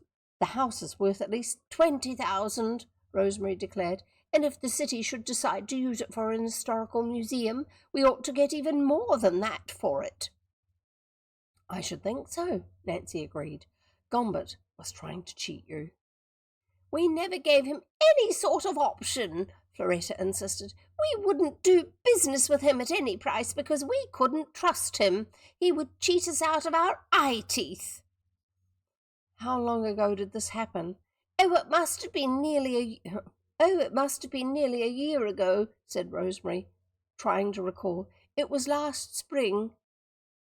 worth at least $20,000, Rosemary declared. And if the city should decide to use it for an historical museum, we ought to get even more than that for it. "I should think so," Nancy agreed. "Gombert was trying to cheat you." "We never gave him any sort of option," Floretta insisted. "We wouldn't do business with him at any price because we couldn't trust him. He would cheat us out of our eye teeth." "How long ago did this happen?" Oh, it must have been nearly a year ago," said Rosemary, trying to recall. "It was last spring."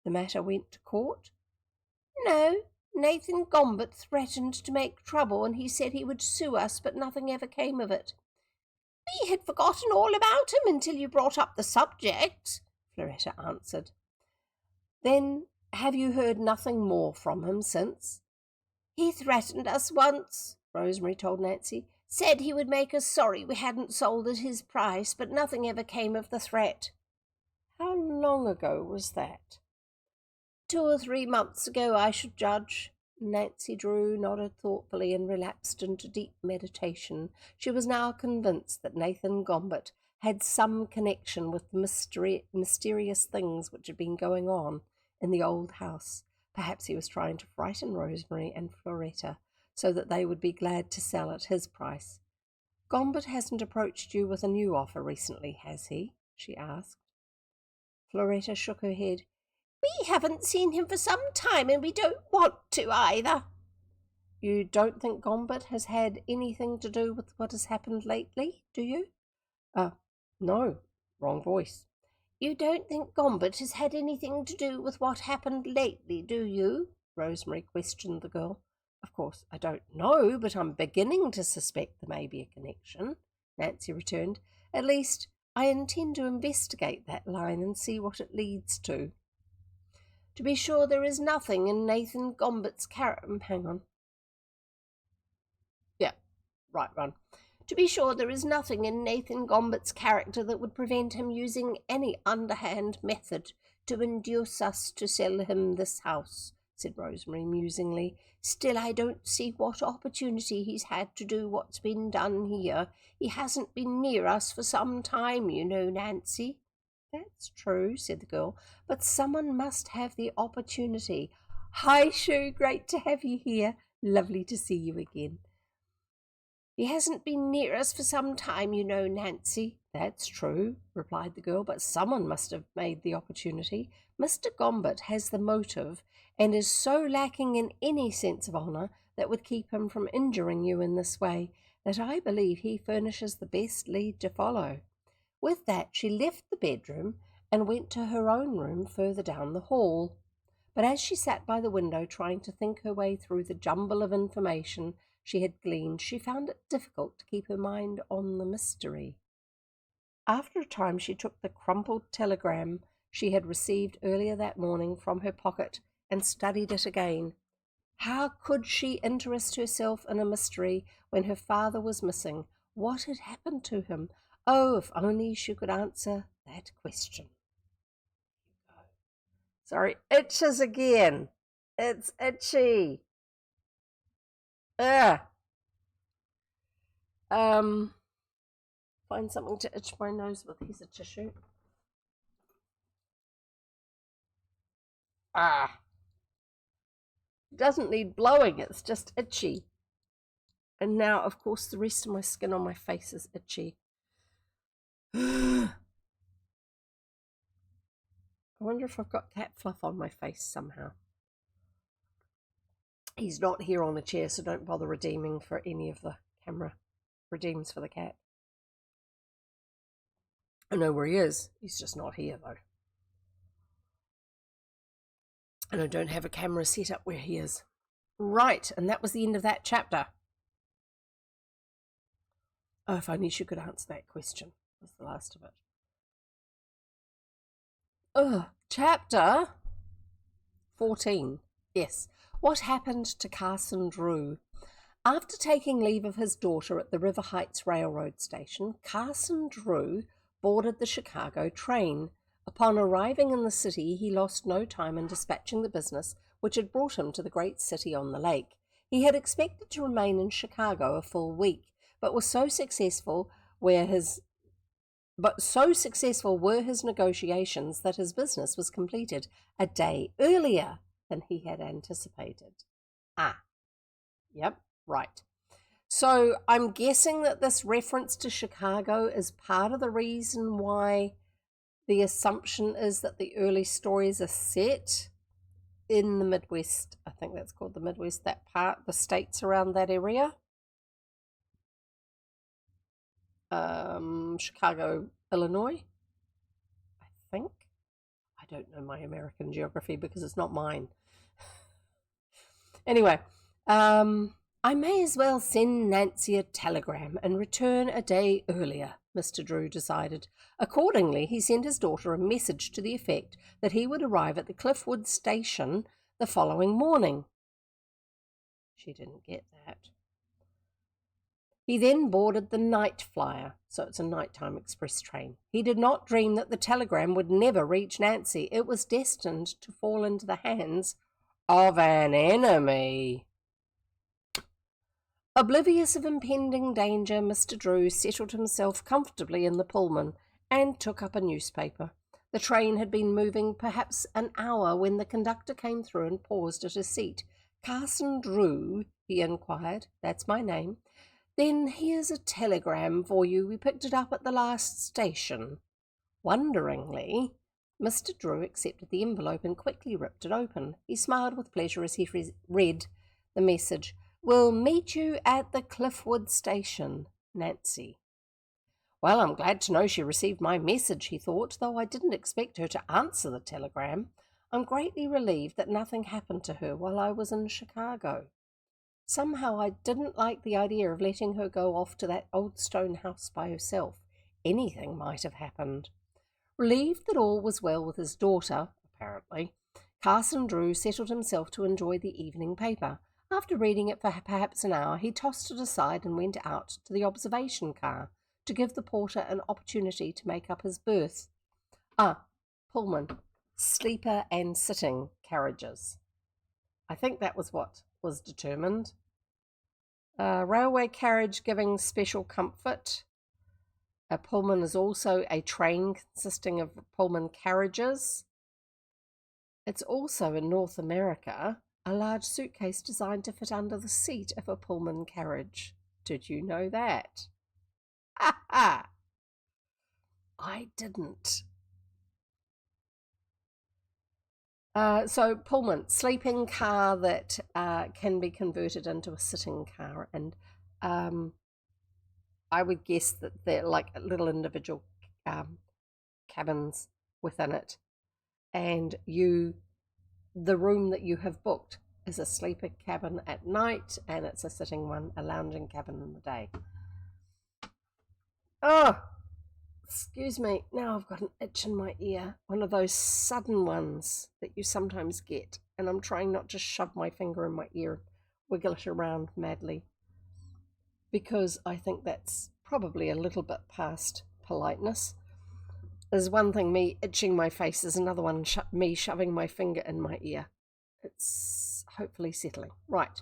"The matter went to court?" "No. Nathan Gombert threatened to make trouble, and he said he would sue us, but nothing ever came of it." "We had forgotten all about him until you brought up the subject," Floretta answered. "Then have you heard nothing more from him since?" "He threatened us once," Rosemary told Nancy. "Said he would make us sorry we hadn't sold at his price, but nothing ever came of the threat." "How long ago was that?" 2 or 3 months ago, I should judge." Nancy Drew nodded thoughtfully and relapsed into deep meditation. She was now convinced that Nathan Gombert had some connection with the mysterious things which had been going on in the old house. Perhaps he was trying to frighten Rosemary and Floretta so that they would be glad to sell at his price. "Gombert hasn't approached you with a new offer recently, has he?" she asked. Floretta shook her head. "We haven't seen him for some time, and we don't want to either." "You don't think Gombert has had anything to do with what has happened lately, do you?" No, wrong voice." "You don't think Gombert has had anything to do with what happened lately, do you?" Rosemary questioned the girl. "Of course, I don't know, but I'm beginning to suspect there may be a connection," Nancy returned. "At least, I intend to investigate that line and see what it leads to." "To be sure, there is nothing in Nathan Gombert's character." Hang on. Yeah, right one. "To be sure, there is nothing in Nathan Gombert's character that would prevent him using any underhand method to induce us to sell him this house," said Rosemary musingly. "Still, I don't see what opportunity he's had to do what's been done here. He hasn't been near us for some time, you know, Nancy." "That's true," said the girl, "but someone must have the opportunity. Hi, Shoo, great to have you here. Lovely to see you again." "He hasn't been near us for some time, you know, Nancy." "That's true," replied the girl, "but someone must have made the opportunity. Mr. Gombert has the motive and is so lacking in any sense of honour that would keep him from injuring you in this way that I believe he furnishes the best lead to follow." With that, she left the bedroom and went to her own room further down the hall. But as she sat by the window trying to think her way through the jumble of information she had gleaned, she found it difficult to keep her mind on the mystery. After a time she took the crumpled telegram she had received earlier that morning from her pocket and studied it again. How could she interest herself in a mystery when her father was missing? What had happened to him? Oh, if only she could answer that question. Sorry, itches again. It's itchy. Ugh. Find something to itch my nose with. Here's a tissue. Doesn't need blowing, it's just itchy. And now, of course, the rest of my skin on my face is itchy. I wonder if I've got cat fluff on my face somehow. He's not here on the chair, so don't bother redeeming for any of the camera redeems for the cat. I know where he is. He's just not here, though. And I don't have a camera set up where he is. Right, and that was the end of that chapter. Oh, if only she could answer that question. Was the last of it. Chapter 14. Yes. What happened to Carson Drew? After taking leave of his daughter at the River Heights Railroad Station, Carson Drew boarded the Chicago train. Upon arriving in the city, he lost no time in dispatching the business which had brought him to the great city on the lake. He had expected to remain in Chicago a full week, but so successful were his negotiations that his business was completed a day earlier than he had anticipated. Yep, right. So I'm guessing that this reference to Chicago is part of the reason why the assumption is that the early stories are set in the Midwest. I think that's called the Midwest, that part, the states around that area. Chicago, Illinois, I think. I don't know my American geography because it's not mine. Anyway, I may as well send Nancy a telegram and return a day earlier, Mr. Drew decided. Accordingly, he sent his daughter a message to the effect that he would arrive at the Cliffwood station the following morning. She didn't get that. He then boarded the night flyer, so it's a nighttime express train. He did not dream that the telegram would never reach Nancy. It was destined to fall into the hands of an enemy. Oblivious of impending danger, Mr. Drew settled himself comfortably in the Pullman and took up a newspaper. The train had been moving perhaps an hour when the conductor came through and paused at his seat. "Carson Drew?" he inquired. "That's my name." "Then here's a telegram for you. We picked it up at the last station." Wonderingly, Mr. Drew accepted the envelope and quickly ripped it open. He smiled with pleasure as he read the message. "Will meet you at the Cliffwood station, Nancy." Well, I'm glad to know she received my message, he thought, though I didn't expect her to answer the telegram. I'm greatly relieved that nothing happened to her while I was in Chicago. Somehow I didn't like the idea of letting her go off to that old stone house by herself. Anything might have happened. Relieved that all was well with his daughter, apparently, Carson Drew settled himself to enjoy the evening paper. After reading it for perhaps an hour, he tossed it aside and went out to the observation car to give the porter an opportunity to make up his berth. Pullman, sleeper and sitting carriages. I think that was what was determined. Railway carriage giving special comfort. A Pullman is also a train consisting of Pullman carriages. It's also in North America a large suitcase designed to fit under the seat of a Pullman carriage. Did you know that? Ha ha! I didn't. So Pullman, sleeping car that can be converted into a sitting car, and I would guess that they're like little individual cabins within it, and the room that you have booked is a sleeper cabin at night, and it's a sitting one, a lounging cabin in the day. Oh, excuse me. Now I've got an itch in my ear, one of those sudden ones that you sometimes get, and I'm trying not to shove my finger in my ear, wiggle it around madly, because I think that's probably a little bit past politeness. There's one thing me itching my face, is another one me shoving my finger in my ear. It's hopefully settling. Right.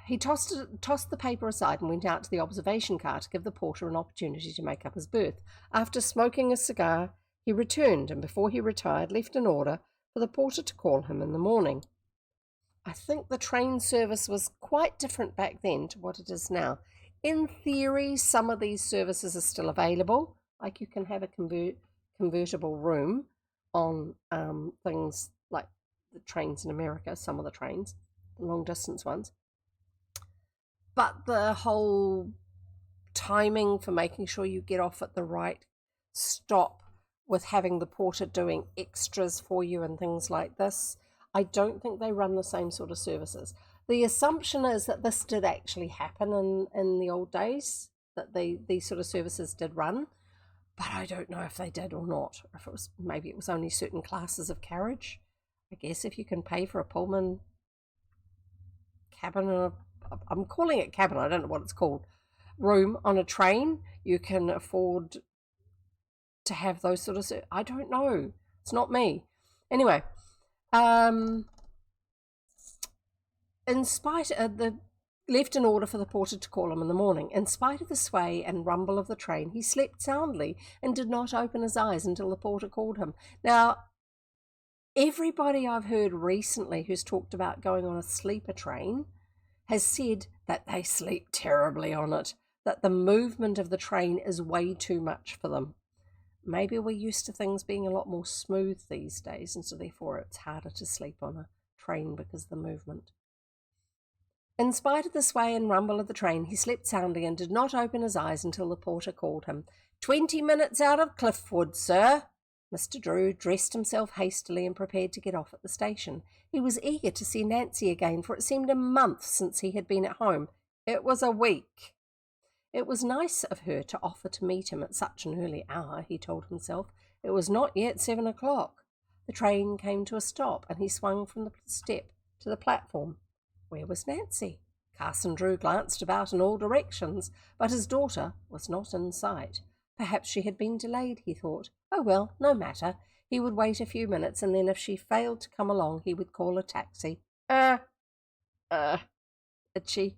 He tossed the paper aside and went out to the observation car to give the porter an opportunity to make up his berth. After smoking a cigar, he returned, and before he retired, left an order for the porter to call him in the morning. I think the train service was quite different back then to what it is now. In theory, some of these services are still available, like you can have a convertible room on things like the trains in America, some of the trains, the long distance ones. But the whole timing for making sure you get off at the right stop, with having the porter doing extras for you and things like this, I don't think they run the same sort of services. The assumption is that this did actually happen in the old days, that these sort of services did run, but I don't know if they did or not. If maybe it was only certain classes of carriage. I guess if you can pay for a Pullman cabin, I'm calling it cabin, I don't know what it's called, room on a train, you can afford to have those sort of, I don't know, it's not me. Anyway, in spite of left an order for the porter to call him in the morning. In spite of the sway and rumble of the train, he slept soundly and did not open his eyes until the porter called him. Now, everybody I've heard recently who's talked about going on a sleeper train has said that they sleep terribly on it, that the movement of the train is way too much for them. Maybe we're used to things being a lot more smooth these days, and so therefore it's harder to sleep on a train because of the movement. In spite of the sway and rumble of the train, he slept soundly and did not open his eyes until the porter called him. 20 minutes out of Cliffwood, sir. Mr. Drew dressed himself hastily and prepared to get off at the station. He was eager to see Nancy again, for it seemed a month since he had been at home. It was a week. It was nice of her to offer to meet him at such an early hour, he told himself. It was not yet 7 o'clock. The train came to a stop, and he swung from the step to the platform. Where was Nancy? Carson Drew glanced about in all directions, but his daughter was not in sight. Perhaps she had been delayed, he thought. Oh well, no matter. He would wait a few minutes, and then if she failed to come along, he would call a taxi. Itchy.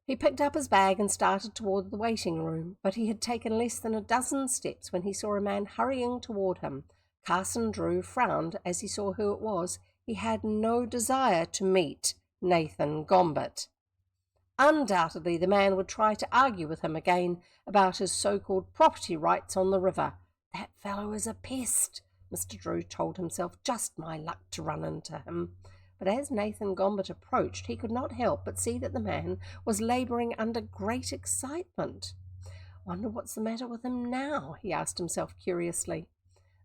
He picked up his bag and started toward the waiting room, but he had taken less than a dozen steps when he saw a man hurrying toward him. Carson Drew frowned as he saw who it was. He had no desire to meet Nathan Gombert. Undoubtedly, the man would try to argue with him again about his so-called property rights on the river. That fellow is a pest, Mr. Drew told himself. Just my luck to run into him. But as Nathan Gombert approached, he could not help but see that the man was labouring under great excitement. Wonder what's the matter with him now, he asked himself curiously.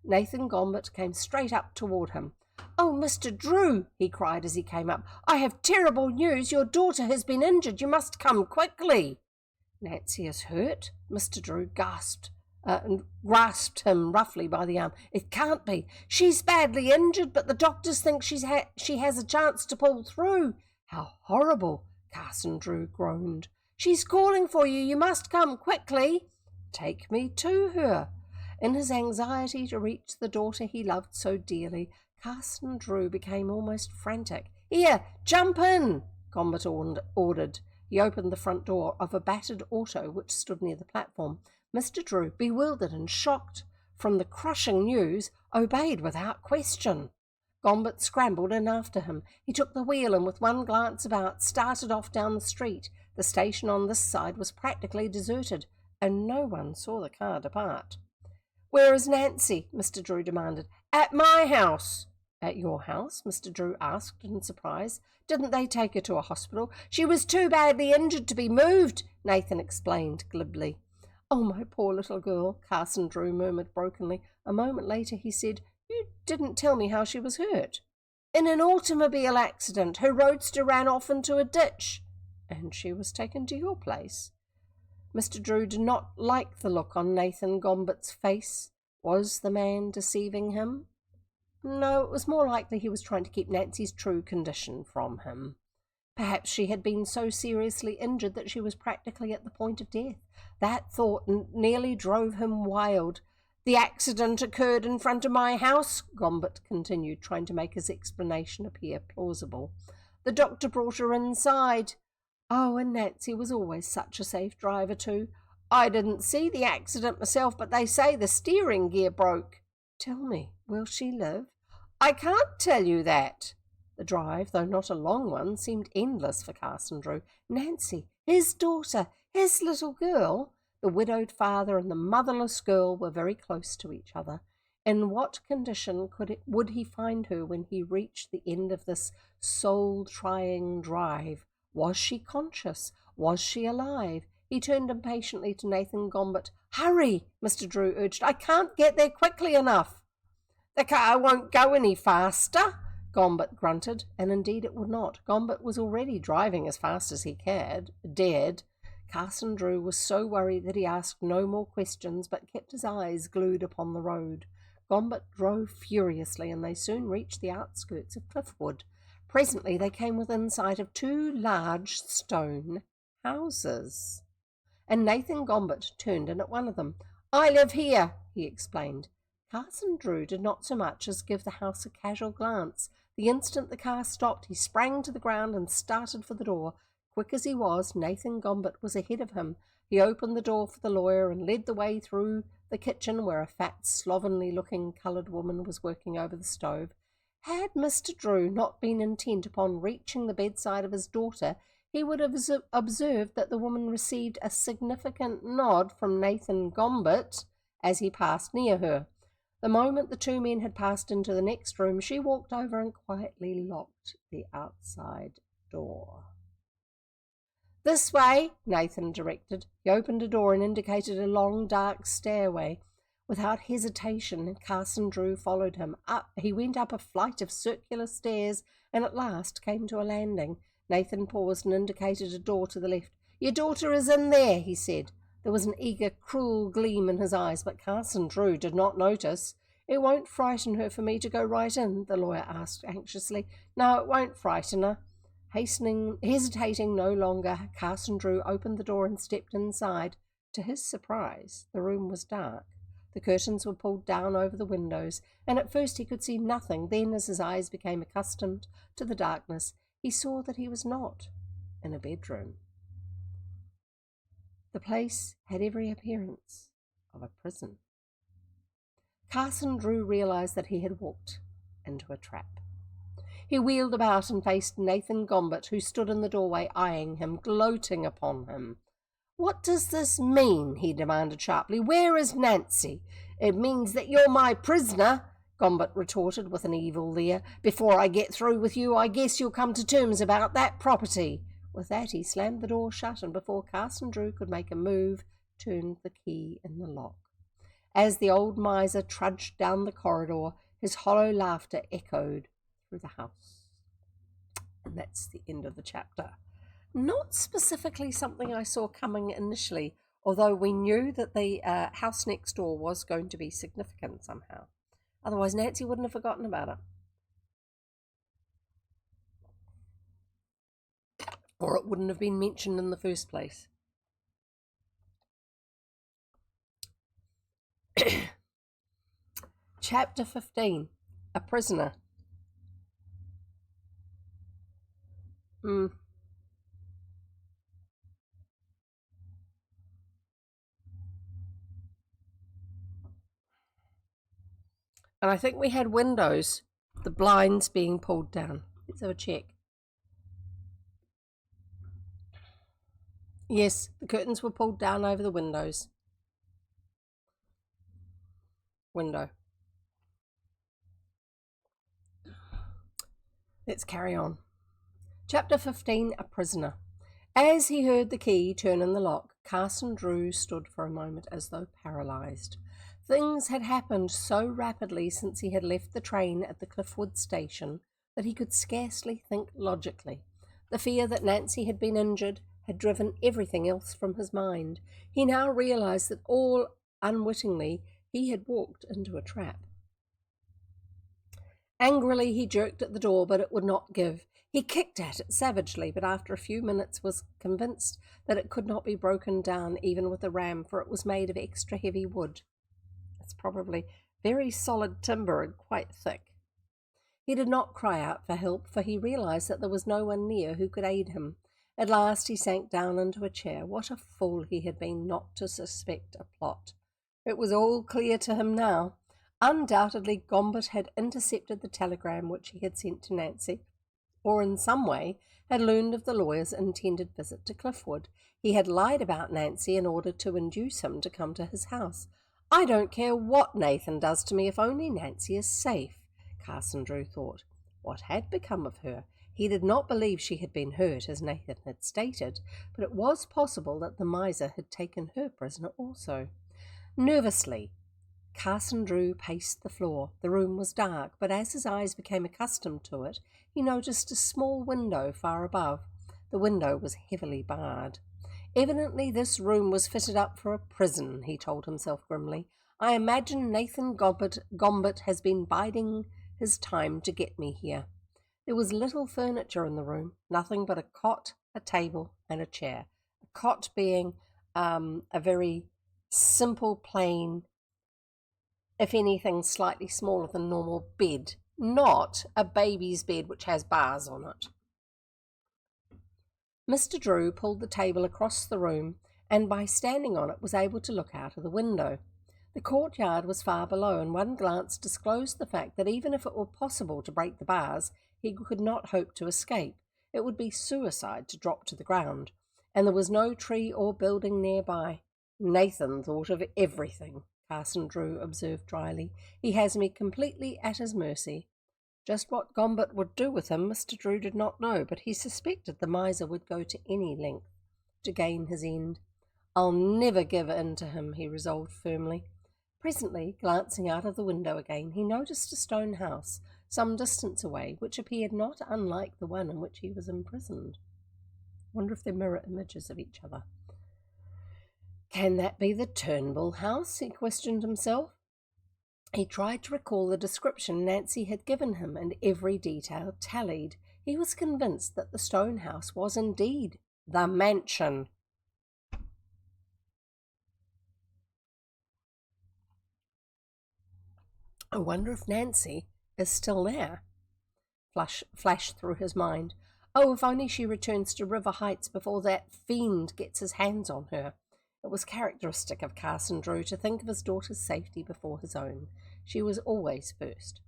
Nathan Gombert came straight up toward him. Oh, Mr. Drew, he cried as he came up, I have terrible news. Your daughter has been injured. You must come quickly. Nancy is hurt? Mr. Drew gasped and grasped him roughly by the arm. It can't be. She's badly injured, but the doctors think she has a chance to pull through. How horrible, Carson Drew groaned. She's calling for you. You must come quickly. Take me to her. In his anxiety to reach the daughter he loved so dearly, Carson Drew became almost frantic. Here, jump in, Gombert ordered. He opened the front door of a battered auto which stood near the platform. Mr. Drew, bewildered and shocked from the crushing news, obeyed without question. Gombert scrambled in after him. He took the wheel and with one glance about started off down the street. The station on this side was practically deserted, and no one saw the car depart. Where is Nancy? Mr. Drew demanded. At my house. At your house? Mr. Drew asked in surprise. Didn't they take her to a hospital? She was too badly injured to be moved, Nathan explained glibly. "Oh, my poor little girl," Carson Drew murmured brokenly. A moment later he said, "You didn't tell me how she was hurt." "In an automobile accident. Her roadster ran off into a ditch." "And she was taken to your place?" Mr. Drew did not like the look on Nathan Gombert's face. Was the man deceiving him? No, it was more likely he was trying to keep Nancy's true condition from him. Perhaps she had been so seriously injured that she was practically at the point of death. That thought nearly drove him wild. "The accident occurred in front of my house," Gombert continued, trying to make his explanation appear plausible. "The doctor brought her inside." Oh, and Nancy was always such a safe driver too. "I didn't see the accident myself, but they say the steering gear broke." "Tell me, will she live?" "I can't tell you that." The drive, though not a long one, seemed endless for Carson Drew. Nancy, his daughter, his little girl. The widowed father and the motherless girl were very close to each other. In what condition would he find her when he reached the end of this soul-trying drive? Was she conscious? Was she alive? He turned impatiently to Nathan Gombert. "Hurry," Mr. Drew urged. "I can't get there quickly enough." "The car won't go any faster," Gombert grunted, and indeed it would not. Gombert was already driving as fast as he dared. Carson Drew was so worried that he asked no more questions, but kept his eyes glued upon the road. Gombert drove furiously, and they soon reached the outskirts of Cliffwood. Presently they came within sight of two large stone houses, and Nathan Gombert turned in at one of them. "I live here," he explained. Carson Drew did not so much as give the house a casual glance. The instant the car stopped, he sprang to the ground and started for the door. Quick as he was, Nathan Gombert was ahead of him. He opened the door for the lawyer and led the way through the kitchen, where a fat, slovenly-looking coloured woman was working over the stove. Had Mr. Drew not been intent upon reaching the bedside of his daughter, he would have observed that the woman received a significant nod from Nathan Gombert as he passed near her. The moment the two men had passed into the next room, she walked over and quietly locked the outside door. "This way," Nathan directed. He opened a door and indicated a long, dark stairway. Without hesitation, Carson Drew followed him. He went up a flight of circular stairs and at last came to a landing. Nathan paused and indicated a door to the left. "Your daughter is in there," he said. There was an eager, cruel gleam in his eyes, but Carson Drew did not notice. "It won't frighten her for me to go right in?" the lawyer asked anxiously. "No, it won't frighten her." Hesitating no longer, Carson Drew opened the door and stepped inside. To his surprise, the room was dark. The curtains were pulled down over the windows, and at first he could see nothing. Then, as his eyes became accustomed to the darkness, he saw that he was not in a bedroom. The place had every appearance of a prison. Carson Drew realized that he had walked into a trap. He wheeled about and faced Nathan Gombert, who stood in the doorway eyeing him, gloating upon him. "What does this mean?" he demanded sharply. "Where is Nancy?" "It means that you're my prisoner," Gombert retorted with an evil leer. "Before I get through with you, I guess you'll come to terms about that property." With that, he slammed the door shut, and before Carson Drew could make a move, turned the key in the lock. As the old miser trudged down the corridor, his hollow laughter echoed through the house. And that's the end of the chapter. Not specifically something I saw coming initially, although we knew that the house next door was going to be significant somehow. Otherwise, Nancy wouldn't have forgotten about it. Or it wouldn't have been mentioned in the first place. Chapter 15. A Prisoner. And I think we had windows, the blinds being pulled down. Let's have a check. Yes, the curtains were pulled down over the windows. Window. Let's carry on. Chapter 15, A Prisoner. As he heard the key turn in the lock, Carson Drew stood for a moment as though paralysed. Things had happened so rapidly since he had left the train at the Cliffwood station that he could scarcely think logically. The fear that Nancy had been injured had driven everything else from his mind. He now realised that all unwittingly he had walked into a trap. Angrily he jerked at the door, but it would not give. He kicked at it savagely, but after a few minutes was convinced that it could not be broken down even with a ram, for it was made of extra heavy wood. It's probably very solid timber and quite thick. He did not cry out for help, for he realised that there was no one near who could aid him. At last he sank down into a chair. What a fool he had been not to suspect a plot. It was all clear to him now. Undoubtedly Gombert had intercepted the telegram which he had sent to Nancy, or in some way had learned of the lawyer's intended visit to Cliffwood. He had lied about Nancy in order to induce him to come to his house. I don't care what Nathan does to me if only Nancy is safe, Carson Drew thought. What had become of her? He did not believe she had been hurt, as Nathan had stated, but it was possible that the miser had taken her prisoner also. Nervously, Carson Drew paced the floor. The room was dark, but as his eyes became accustomed to it, he noticed a small window far above. The window was heavily barred. Evidently this room was fitted up for a prison, he told himself grimly. I imagine Nathan Gombert has been biding his time to get me here. There was little furniture in the room, nothing but a cot, a table, and a chair. A cot being a very simple, plain, if anything, slightly smaller than normal bed, not a baby's bed which has bars on it. Mr. Drew pulled the table across the room, and by standing on it was able to look out of the window. The courtyard was far below, and one glance disclosed the fact that even if it were possible to break the bars, he could not hope to escape. It would be suicide to drop to the ground, and there was no tree or building nearby. Nathan thought of everything, Carson Drew observed dryly. He has me completely at his mercy. Just what Gombert would do with him, Mr. Drew did not know, but he suspected the miser would go to any length to gain his end. I'll never give in to him, he resolved firmly. Presently, glancing out of the window again, he noticed a stone house some distance away, which appeared not unlike the one in which he was imprisoned. Wonder if they're mirror images of each other. Can that be the Turnbull house? He questioned himself. He tried to recall the description Nancy had given him, and every detail tallied. He was convinced that the stone house was indeed the mansion. I wonder if Nancy is still there, flashed through his mind. Oh, if only she returns to River Heights before that fiend gets his hands on her. It was characteristic of Carson Drew to think of his daughter's safety before his own. She was always first.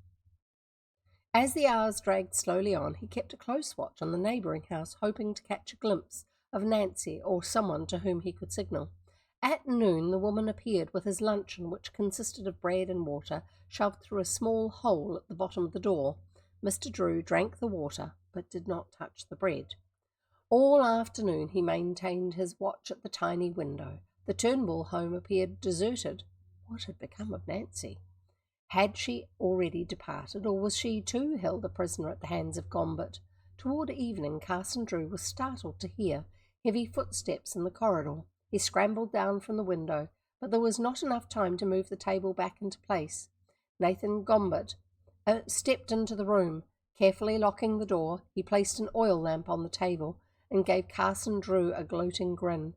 As the hours dragged slowly on, he kept a close watch on the neighbouring house, hoping to catch a glimpse of Nancy or someone to whom he could signal. At noon the woman appeared with his luncheon, which consisted of bread and water, shoved through a small hole at the bottom of the door. Mr. Drew drank the water, but did not touch the bread. All afternoon he maintained his watch at the tiny window. The Turnbull home appeared deserted. What had become of Nancy? Had she already departed, or was she too held a prisoner at the hands of Gombert? Toward evening, Carson Drew was startled to hear heavy footsteps in the corridor. He scrambled down from the window, but there was not enough time to move the table back into place. Nathan Gombert stepped into the room. Carefully locking the door, he placed an oil lamp on the table and gave Carson Drew a gloating grin.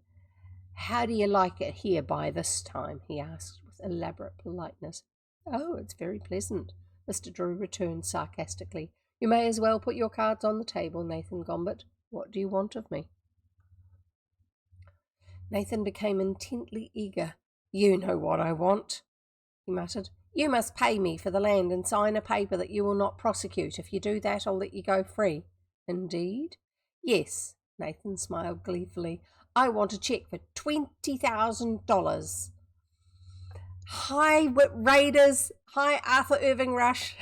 How do you like it here by this time? He asked with elaborate politeness. Oh, it's very pleasant, Mr. Drew returned sarcastically. You may as well put your cards on the table, Nathan Gombert. What do you want of me? Nathan became intently eager. You know what I want, he muttered. You must pay me for the land and sign a paper that you will not prosecute. If you do that, I'll let you go free. Indeed? Yes, Nathan smiled gleefully. I want a cheque for $20,000. Hi, Whip Raiders. Hi, Arthur Irving Rush.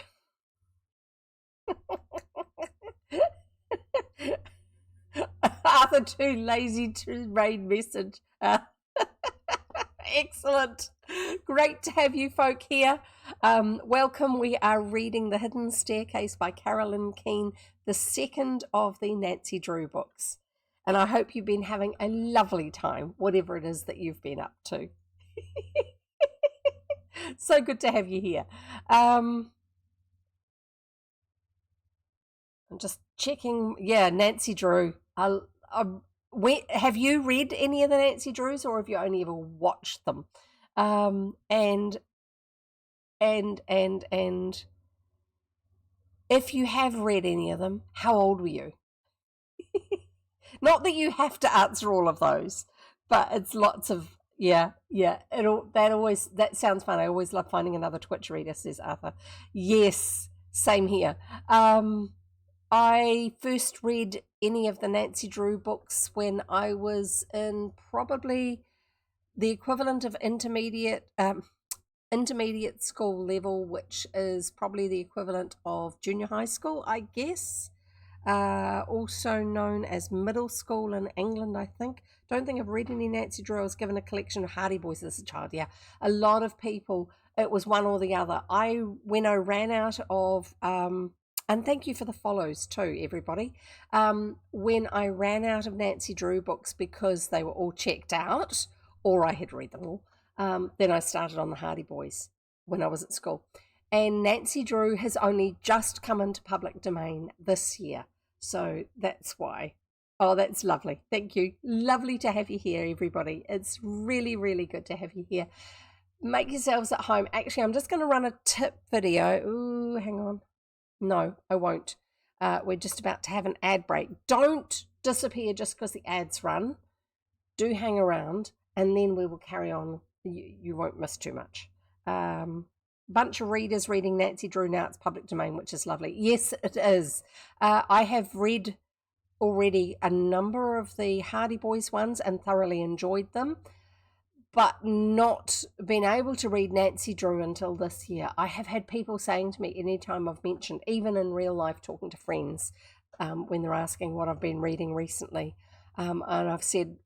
Arthur too lazy to read message. Excellent. Great to have you folk here. Welcome. We are reading The Hidden Staircase by Carolyn Keene, the second of the Nancy Drew books. And I hope you've been having a lovely time, whatever it is that you've been up to. So good to have you here. I'm just checking. Yeah, Nancy Drew. Have you read any of the Nancy Drews, or have you only ever watched them? And if you have read any of them, how old were you? Not that you have to answer all of those, but it's lots of that sounds fun. I always love finding another Twitch reader, says Arthur. Yes, same here. I first read any of the Nancy Drew books when I was in probably the equivalent of intermediate school level, which is probably the equivalent of junior high school, I guess. Also known as middle school in England, I think. Don't think I've read any Nancy Drew. I was given a collection of Hardy Boys as a child. Yeah, a lot of people, it was one or the other. When I ran out of, and thank you for the follows too, everybody. When I ran out of Nancy Drew books because they were all checked out, or I had read them all, then I started on the Hardy Boys when I was at school. And Nancy Drew has only just come into public domain this year. So that's why. Oh, that's lovely. Thank you. Lovely to have you here, everybody. It's really, really good to have you here. Make yourselves at home. Actually, I'm just going to run a tip video. Ooh, hang on. No, I won't. We're just about to have an ad break. Don't disappear just because the ads run. Do hang around, and then we will carry on. You won't miss too much. Bunch of readers reading Nancy Drew now. It's public domain, which is lovely. Yes, it is. I have read already a number of the Hardy Boys ones and thoroughly enjoyed them, but not been able to read Nancy Drew until this year. I have had people saying to me anytime I've mentioned, even in real life talking to friends, when they're asking what I've been reading recently, and I've said,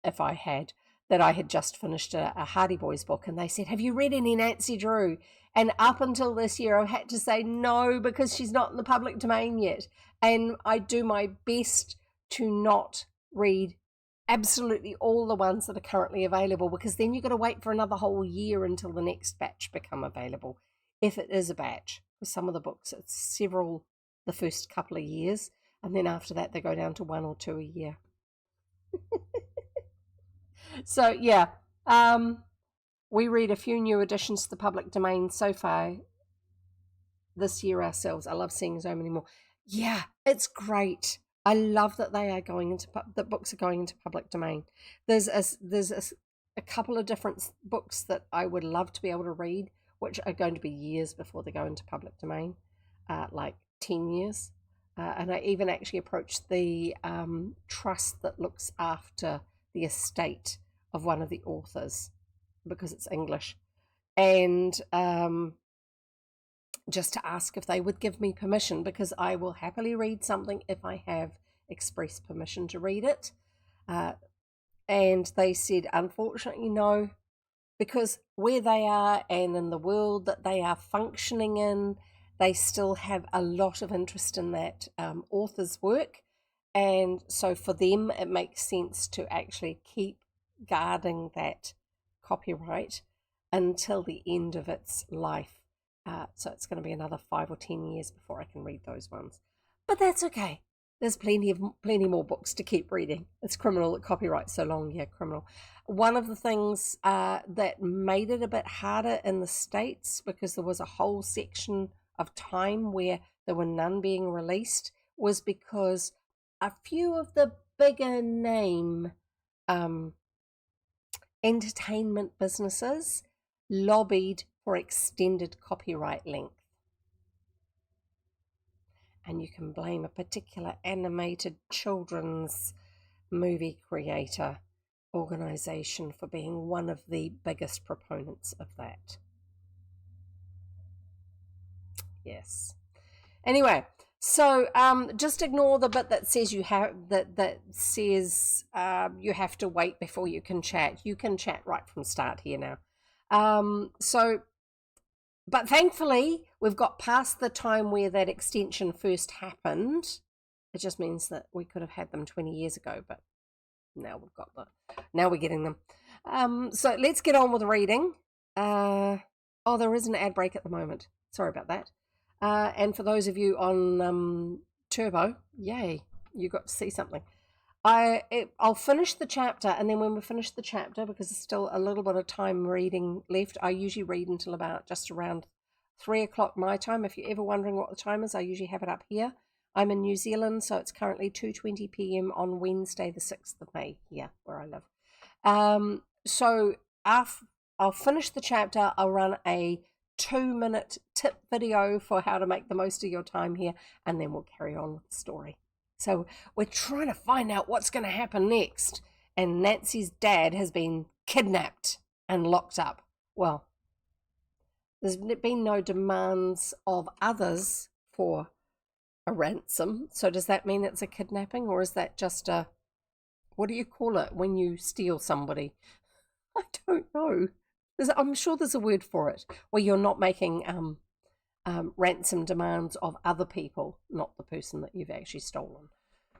if I had, that I had just finished a Hardy Boys book, and they said, have you read any Nancy Drew? And up until this year, I had to say no, because she's not in the public domain yet. And I do my best to not read absolutely all the ones that are currently available, because then you've got to wait for another whole year until the next batch become available, if it is a batch. For some of the books, it's several the first couple of years, and then after that, they go down to 1 or 2 a year. So, yeah, we read a few new additions to the public domain so far this year ourselves. I love seeing so many more. Yeah, it's great. I love that they are going into that books are going into public domain. There's a couple of different books that I would love to be able to read, which are going to be years before they go into public domain, like 10 years. And I even actually approached the trust that looks after the estate of one of the authors, because it's English, and just to ask if they would give me permission, because I will happily read something if I have express permission to read it. And they said, unfortunately, no, because where they are and in the world that they are functioning in, they still have a lot of interest in that author's work. And so for them, it makes sense to actually keep guarding that copyright until the end of its life. So it's going to be another 5 or 10 years before I can read those ones. But that's okay. There's plenty more books to keep reading. It's criminal that copyright's so long. Yeah, criminal. One of the things that made it a bit harder in the States, because there was a whole section of time where there were none being released, was because a few of the bigger name entertainment businesses lobbied for extended copyright length. And you can blame a particular animated children's movie creator organization for being one of the biggest proponents of that. Yes. Anyway, So just ignore the bit that says you have you have to wait before you can chat. You can chat right from start here now. But thankfully we've got past the time where that extension first happened. It just means that we could have had them 20 years ago, but now we're getting them. So let's get on with reading. Oh, there is an ad break at the moment. Sorry about that. And for those of you on Turbo, yay, you got to see something. I'll finish the chapter, and then when we finish the chapter, because there's still a little bit of time reading left, I usually read until about just around 3 o'clock my time. If you're ever wondering what the time is, I usually have it up here. I'm in New Zealand, so it's currently 2:20 p.m. on Wednesday, the 6th of May, here where I live. So I'll finish the chapter. I'll run a 2-minute tip video for how to make the most of your time here, and then we'll carry on with the story. So we're trying to find out what's going to happen next, and Nancy's dad has been kidnapped and locked up. Well, there's been no demands of others for a ransom, so does that mean it's a kidnapping, or is that just a, what do you call it when you steal somebody? I don't know. I'm sure there's a word for it, where you're not making ransom demands of other people, not the person that you've actually stolen.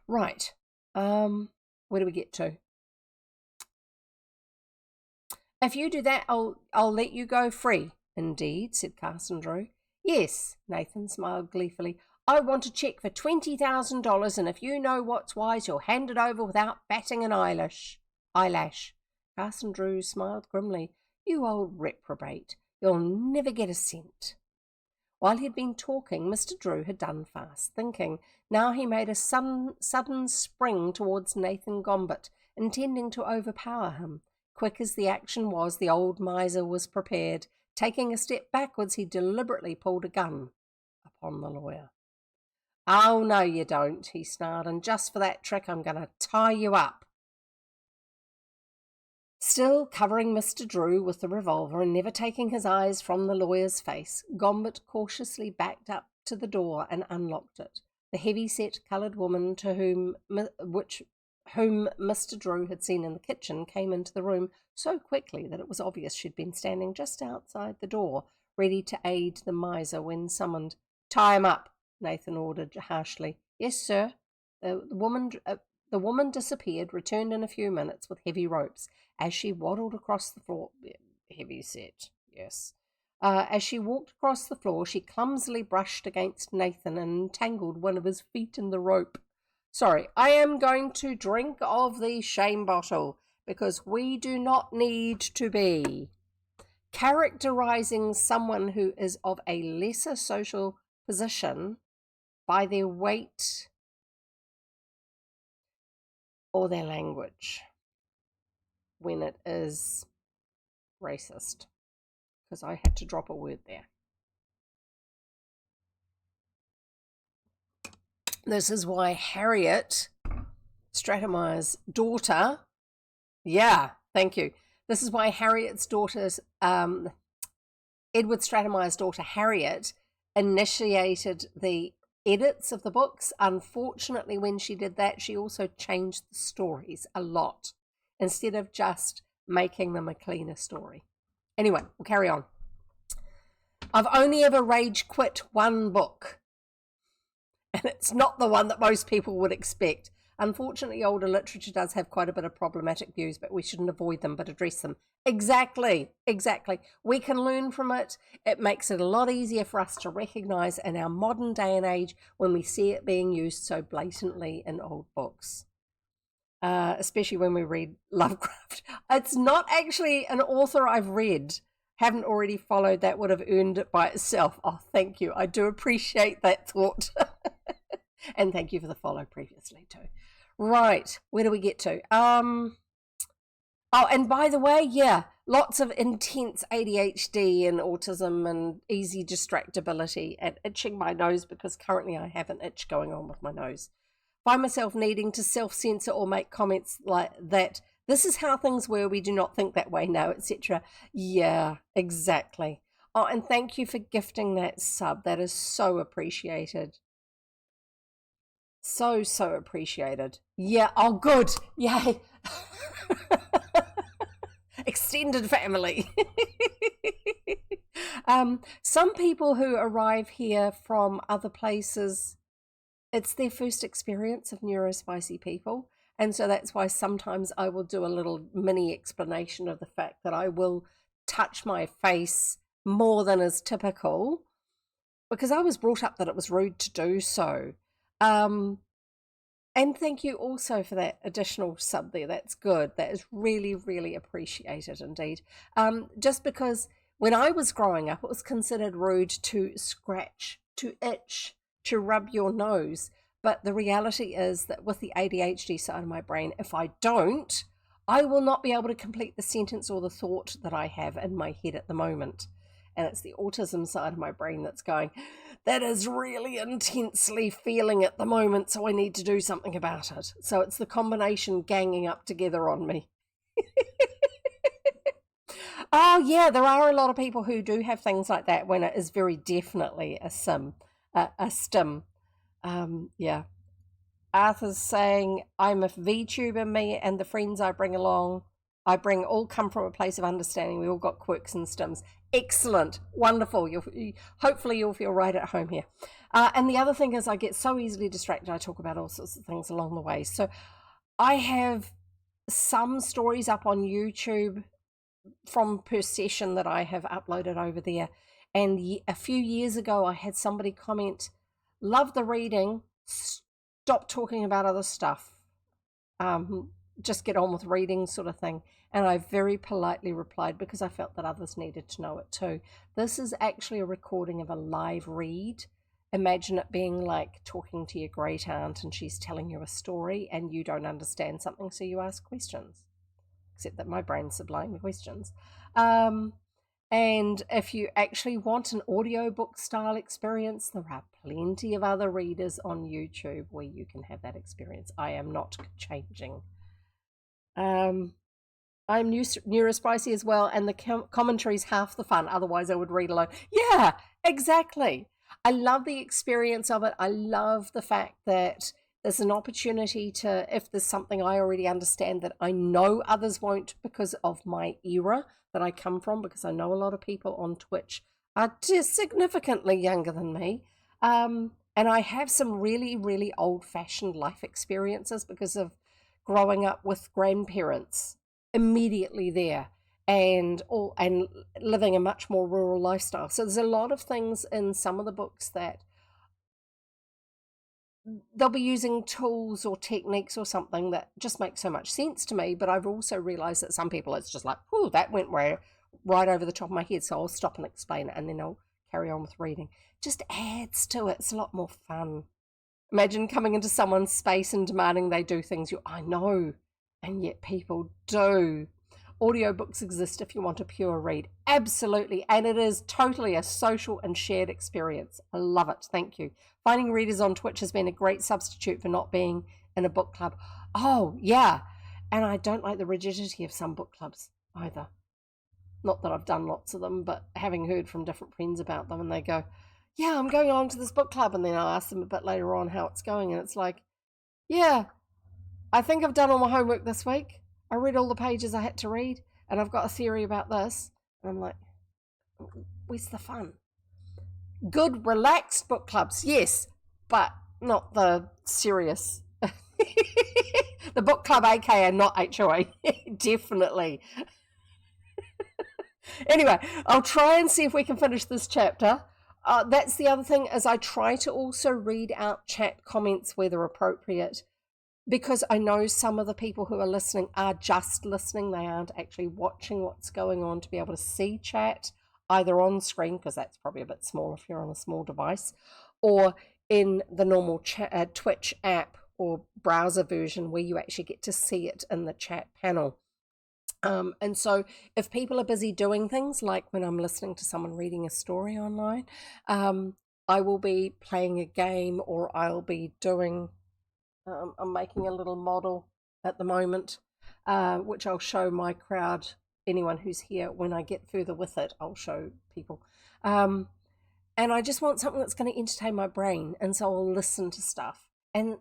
Right. Where do we get to? If you do that, I'll let you go free. Indeed, said Carson Drew. Yes, Nathan smiled gleefully. I want a cheque for $20,000, and if you know what's wise, you'll hand it over without batting an eyelash. Carson Drew smiled grimly. You old reprobate. You'll never get a cent. While he had been talking, Mr. Drew had done fast thinking. Now he made a sudden spring towards Nathan Gombert, intending to overpower him. Quick as the action was, the old miser was prepared. Taking a step backwards, he deliberately pulled a gun upon the lawyer. Oh, no, you don't, he snarled, and just for that trick, I'm going to tie you up. Still covering Mr. Drew with the revolver and never taking his eyes from the lawyer's face, Gombert cautiously backed up to the door and unlocked it. The heavy-set coloured woman whom Mr. Drew had seen in the kitchen came into the room so quickly that it was obvious she'd been standing just outside the door, ready to aid the miser when summoned. Tie him up, Nathan ordered harshly. Yes, sir. The woman disappeared, returned in a few minutes with heavy ropes. As she waddled across the floor, heavy set, yes. As she walked across the floor, she clumsily brushed against Nathan and entangled one of his feet in the rope. Sorry, I am going to drink of the shame bottle, because we do not need to be characterizing someone who is of a lesser social position by their weight or their language when it is racist, because I had to drop a word there. This is why Harriet Stratemeyer's daughter, thank you. This is why Harriet's daughter's, Edward Stratemeyer's daughter Harriet initiated the edits of the books. Unfortunately, when she did that, she also changed the stories a lot instead of just making them a cleaner story. Anyway, we'll carry on. I've only ever rage quit one book, and it's not the one that most people would expect. Unfortunately, older literature does have quite a bit of problematic views, but we shouldn't avoid them, but address them. Exactly. We can learn from it. It makes it a lot easier for us to recognise in our modern day and age when we see it being used so blatantly in old books. Especially when we read Lovecraft. It's not actually an author I've read. Haven't already followed, that would have earned it by itself. Oh, thank you. I do appreciate that thought. And thank you for the follow previously too. Right, where do we get to? Oh, and by the way, lots of intense ADHD and autism and easy distractibility and itching my nose, because currently I have an itch going on with my nose. Find myself needing to self-censor or make comments like that. This is how things were. We do not think that way now, etc. Yeah, exactly. Oh, and thank you for gifting that sub. That is so appreciated. So, so appreciated. Yeah. Oh, good. Yay. Extended family. Some people who arrive here from other places, it's their first experience of Neurospicy people. And so that's why sometimes I will do a little mini explanation of the fact that I will touch my face more than is typical, because I was brought up that it was rude to do so. And thank you also for that additional sub there. That's good. That is really, really appreciated indeed. Just because when I was growing up, it was considered rude to scratch, to itch, to rub your nose. But the reality is that with the ADHD side of my brain, if I don't, I will not be able to complete the sentence or the thought that I have in my head at the moment. And it's the autism side of my brain that's going, that is really intensely feeling at the moment, so I need to do something about it. So it's the combination ganging up together on me. Oh, yeah, there are a lot of people who do have things like that when it is very definitely a stim. Yeah. Arthur's saying, I'm a VTuber, me and the friends I bring along, I bring all come from a place of understanding. We all got quirks and stims. Excellent. Wonderful. Hopefully you'll feel right at home here. And the other thing is I get so easily distracted. I talk about all sorts of things along the way. So I have some stories up on YouTube from per session that I have uploaded over there. And a few years ago, I had somebody comment, love the reading, stop talking about other stuff. Just get on with reading sort of thing. And I very politely replied, because I felt that others needed to know it too. This is actually a recording of a live read. Imagine it being like talking to your great aunt and she's telling you a story and you don't understand something, so you ask questions. Except that my brain's supplying the questions. And if you actually want an audiobook style experience, there are plenty of other readers on YouTube where you can have that experience. I am not changing. I'm Neurospicy as well, and the commentary's half the fun. Otherwise, I would read alone. Yeah, exactly. I love the experience of it. I love the fact that there's an opportunity to, if there's something I already understand that I know others won't because of my era that I come from, because I know a lot of people on Twitch are just significantly younger than me. And I have some really, really old-fashioned life experiences because of growing up with grandparents immediately there and living a much more rural lifestyle. So there's a lot of things in some of the books that they'll be using tools or techniques or something that just makes so much sense to me. But I've also realized that some people, it's just like, oh, that went right over the top of my head. So I'll stop and explain it and then I'll carry on with reading. Just adds to it. It's a lot more fun. Imagine coming into someone's space and demanding they do things I know, and yet people do. Audiobooks exist if you want a pure read. Absolutely. And it is totally a social and shared experience. I love it. Thank you. Finding readers on Twitch has been a great substitute for not being in a book club. Oh, yeah. And I don't like the rigidity of some book clubs either. Not that I've done lots of them, but having heard from different friends about them, and they go, yeah, I'm going along to this book club, and then I'll ask them a bit later on how it's going, and it's like, yeah, I think I've done all my homework this week. I read all the pages I had to read, and I've got a theory about this. And I'm like, where's the fun? Good, relaxed book clubs, yes, but not the serious. The book club, aka not HOA, definitely. Anyway, I'll try and see if we can finish this chapter. That's the other thing, is I try to also read out chat comments where they're appropriate, because I know some of the people who are listening are just listening. They aren't actually watching what's going on to be able to see chat, either on screen, because that's probably a bit small if you're on a small device, or in the normal Twitch app or browser version where you actually get to see it in the chat panel. And so if people are busy doing things, like when I'm listening to someone reading a story online, I will be playing a game, or I'll be doing, I'm making a little model at the moment, which I'll show my crowd, anyone who's here. When I get further with it, I'll show people. And I just want something that's going to entertain my brain, and so I'll listen to stuff. And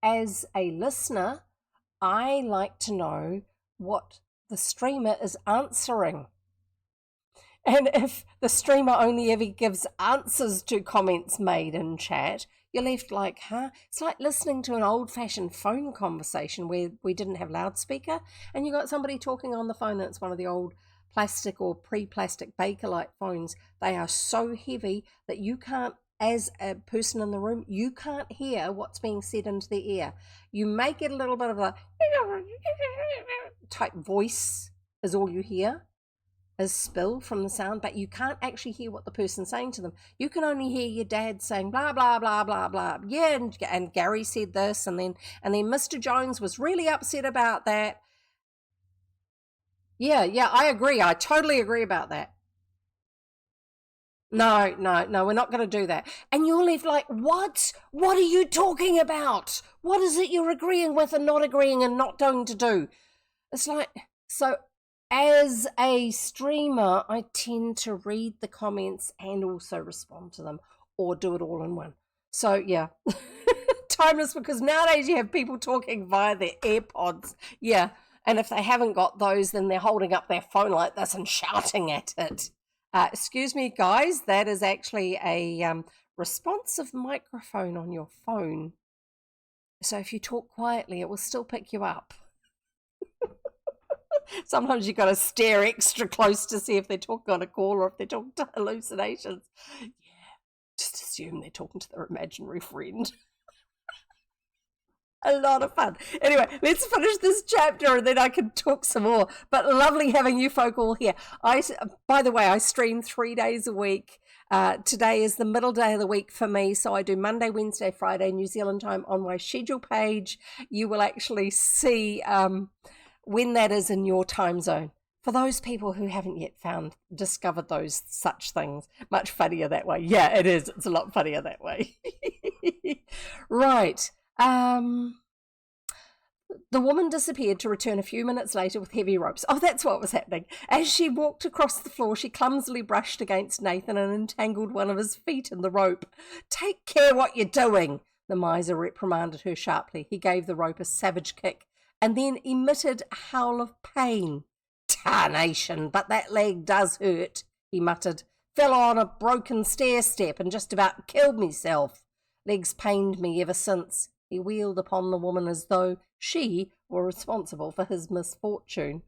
as a listener, I like to know what the streamer is answering. And if the streamer only ever gives answers to comments made in chat, you're left like, huh? It's like listening to an old-fashioned phone conversation where we didn't have loudspeaker, and you got somebody talking on the phone, and it's one of the old plastic or pre-plastic Bakelite phones. They are so heavy that you can't, as a person in the room, you can't hear what's being said into the ear. You may get a little bit of a type voice is all you hear, is spill from the sound, but you can't actually hear what the person's saying to them. You can only hear your dad saying blah blah blah blah blah. Yeah, and Gary said this, and then Mr. Jones was really upset about that. Yeah, I agree. I totally agree about that. No, we're not going to do that. And you're left like, what? What are you talking about? What is it you're agreeing with and not agreeing and not going to do? It's like, so as a streamer, I tend to read the comments and also respond to them, or do it all in one. So yeah, timeless, because nowadays you have people talking via their AirPods. Yeah, and if they haven't got those, then they're holding up their phone like this and shouting at it. Excuse me, guys, that is actually a responsive microphone on your phone. So if you talk quietly, it will still pick you up. Sometimes you've got to stare extra close to see if they're talking on a call or if they're talking to hallucinations. Yeah, just assume they're talking to their imaginary friend. A lot of fun. Anyway, let's finish this chapter and then I can talk some more. But lovely having you folk all here. By the way, I stream 3 days a week. Today is the middle day of the week for me, so I do Monday, Wednesday, Friday, New Zealand time. On my schedule page, you will actually see when that is in your time zone. For those people who haven't yet discovered those such things, much funnier that way. Yeah, it is. It's a lot funnier that way. Right. The woman disappeared to return a few minutes later with heavy ropes. Oh, that's what was happening. As she walked across the floor, she clumsily brushed against Nathan and entangled one of his feet in the rope. Take care what you're doing, the miser reprimanded her sharply. He gave the rope a savage kick and then emitted a howl of pain. Tarnation, but that leg does hurt, he muttered. Fell on a broken stair step and just about killed myself. Legs pained me ever since. He wheeled upon the woman as though she were responsible for his misfortune.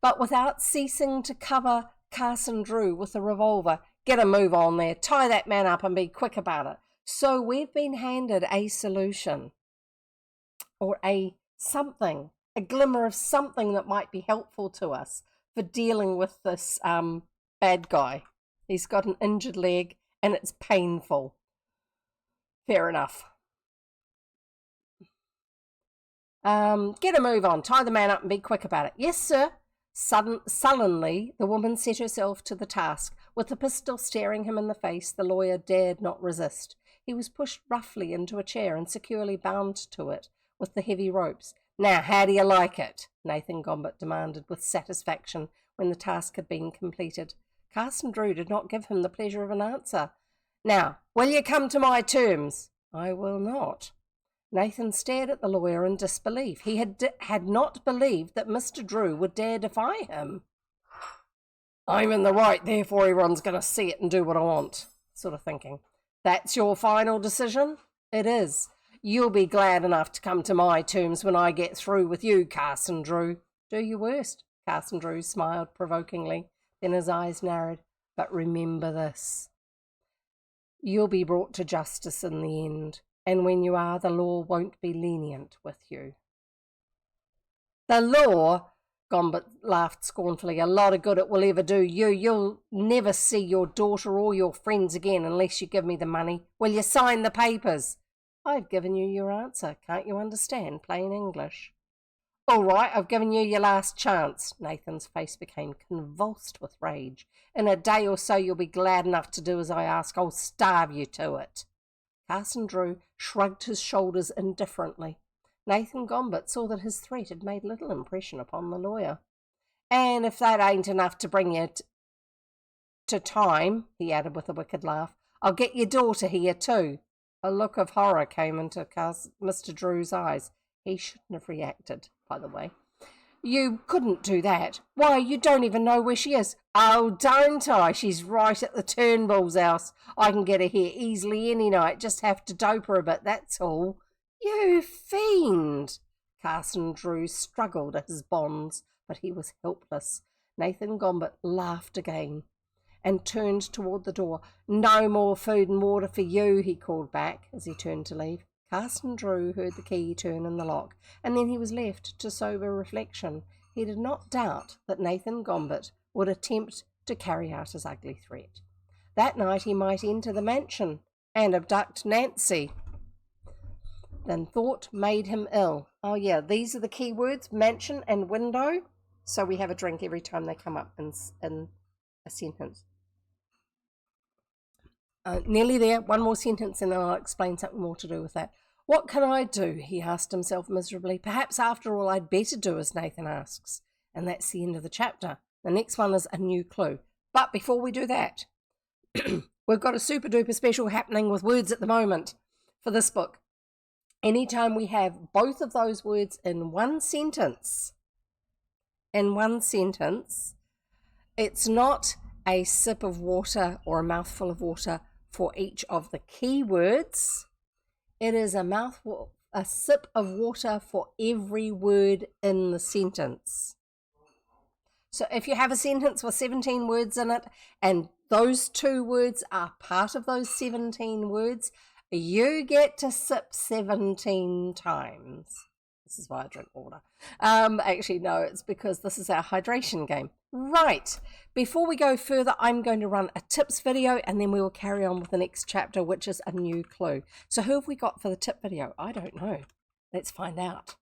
But without ceasing to cover Carson Drew with a revolver. Get a move on there. Tie that man up and be quick about it. So we've been handed a solution. Or a glimmer of something that might be helpful to us for dealing with this bad guy. He's got an injured leg and it's painful. Fair enough. Get a move on. Tie the man up and be quick about it. Yes, sir. Sullenly, the woman set herself to the task. With the pistol staring him in the face, the lawyer dared not resist. He was pushed roughly into a chair and securely bound to it with the heavy ropes. Now, how do you like it? Nathan Gombert demanded with satisfaction when the task had been completed. Carson Drew did not give him the pleasure of an answer. Now, will you come to my terms? I will not. Nathan stared at the lawyer in disbelief. He had not believed that Mr. Drew would dare defy him. I'm in the right, therefore everyone's going to see it and do what I want, sort of thinking. That's your final decision? It is. You'll be glad enough to come to my terms when I get through with you, Carson Drew. Do your worst, Carson Drew smiled provokingly. Then his eyes narrowed. But remember this. You'll be brought to justice in the end. And when you are, the law won't be lenient with you. The law? Gombert laughed scornfully. A lot of good it will ever do you. You'll never see your daughter or your friends again unless you give me the money. Will you sign the papers? I've given you your answer. Can't you understand plain English? All right, I've given you your last chance. Nathan's face became convulsed with rage. In a day or so you'll be glad enough to do as I ask. I'll starve you to it. Carson Drew shrugged his shoulders indifferently. Nathan Gombert saw that his threat had made little impression upon the lawyer. And if that ain't enough to bring you to time, he added with a wicked laugh, I'll get your daughter here too. A look of horror came into Mr. Drew's eyes. He shouldn't have reacted, by the way. You couldn't do that. Why, you don't even know where she is. Oh, don't I? She's right at the Turnbull's house. I can get her here easily any night. Just have to dope her a bit, that's all. You fiend! Carson Drew struggled at his bonds, but he was helpless. Nathan Gombert laughed again and turned toward the door. No more food and water for you, he called back as he turned to leave. Carson Drew heard the key turn in the lock, and then he was left to sober reflection. He did not doubt that Nathan Gombert would attempt to carry out his ugly threat. That night he might enter the mansion and abduct Nancy. Then thought made him ill. Oh yeah, these are the key words, mansion and window. So we have a drink every time they come up in a sentence. Nearly there. One more sentence and then I'll explain something more to do with that. What can I do? He asked himself miserably. Perhaps after all I'd better do as Nathan asks. And that's the end of the chapter. The next one is a new clue. But before we do that, we've got a super duper special happening with words at the moment for this book. Anytime we have both of those words in one sentence, it's not a sip of water or a mouthful of water for each of the key words. It is a sip of water for every word in the sentence. So if you have a sentence with 17 words in it and those 2 words are part of those 17 words, you get to sip 17 times. This is why I drink water. Actually, no, it's because this is our hydration game. Right, before we go further, I'm going to run a tips video and then we will carry on with the next chapter, which is a new clue. So who have we got for the tip video? I don't know. Let's find out.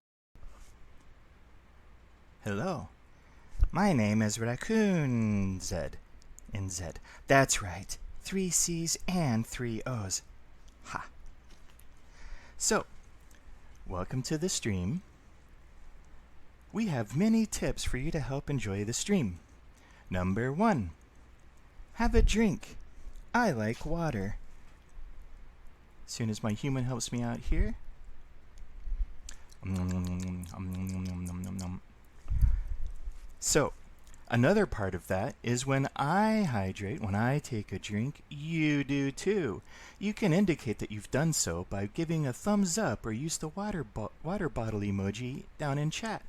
Hello. My name is Raccoon Z. In Z. That's right. 3 C's and 3 O's. Ha. So, welcome to the stream. We have many tips for you to help enjoy the stream. Number 1. Have a drink. I like water. As soon as my human helps me out here. So, another part of that is when I hydrate, when I take a drink, you do too. You can indicate that you've done so by giving a thumbs up or use the water bottle emoji down in chat.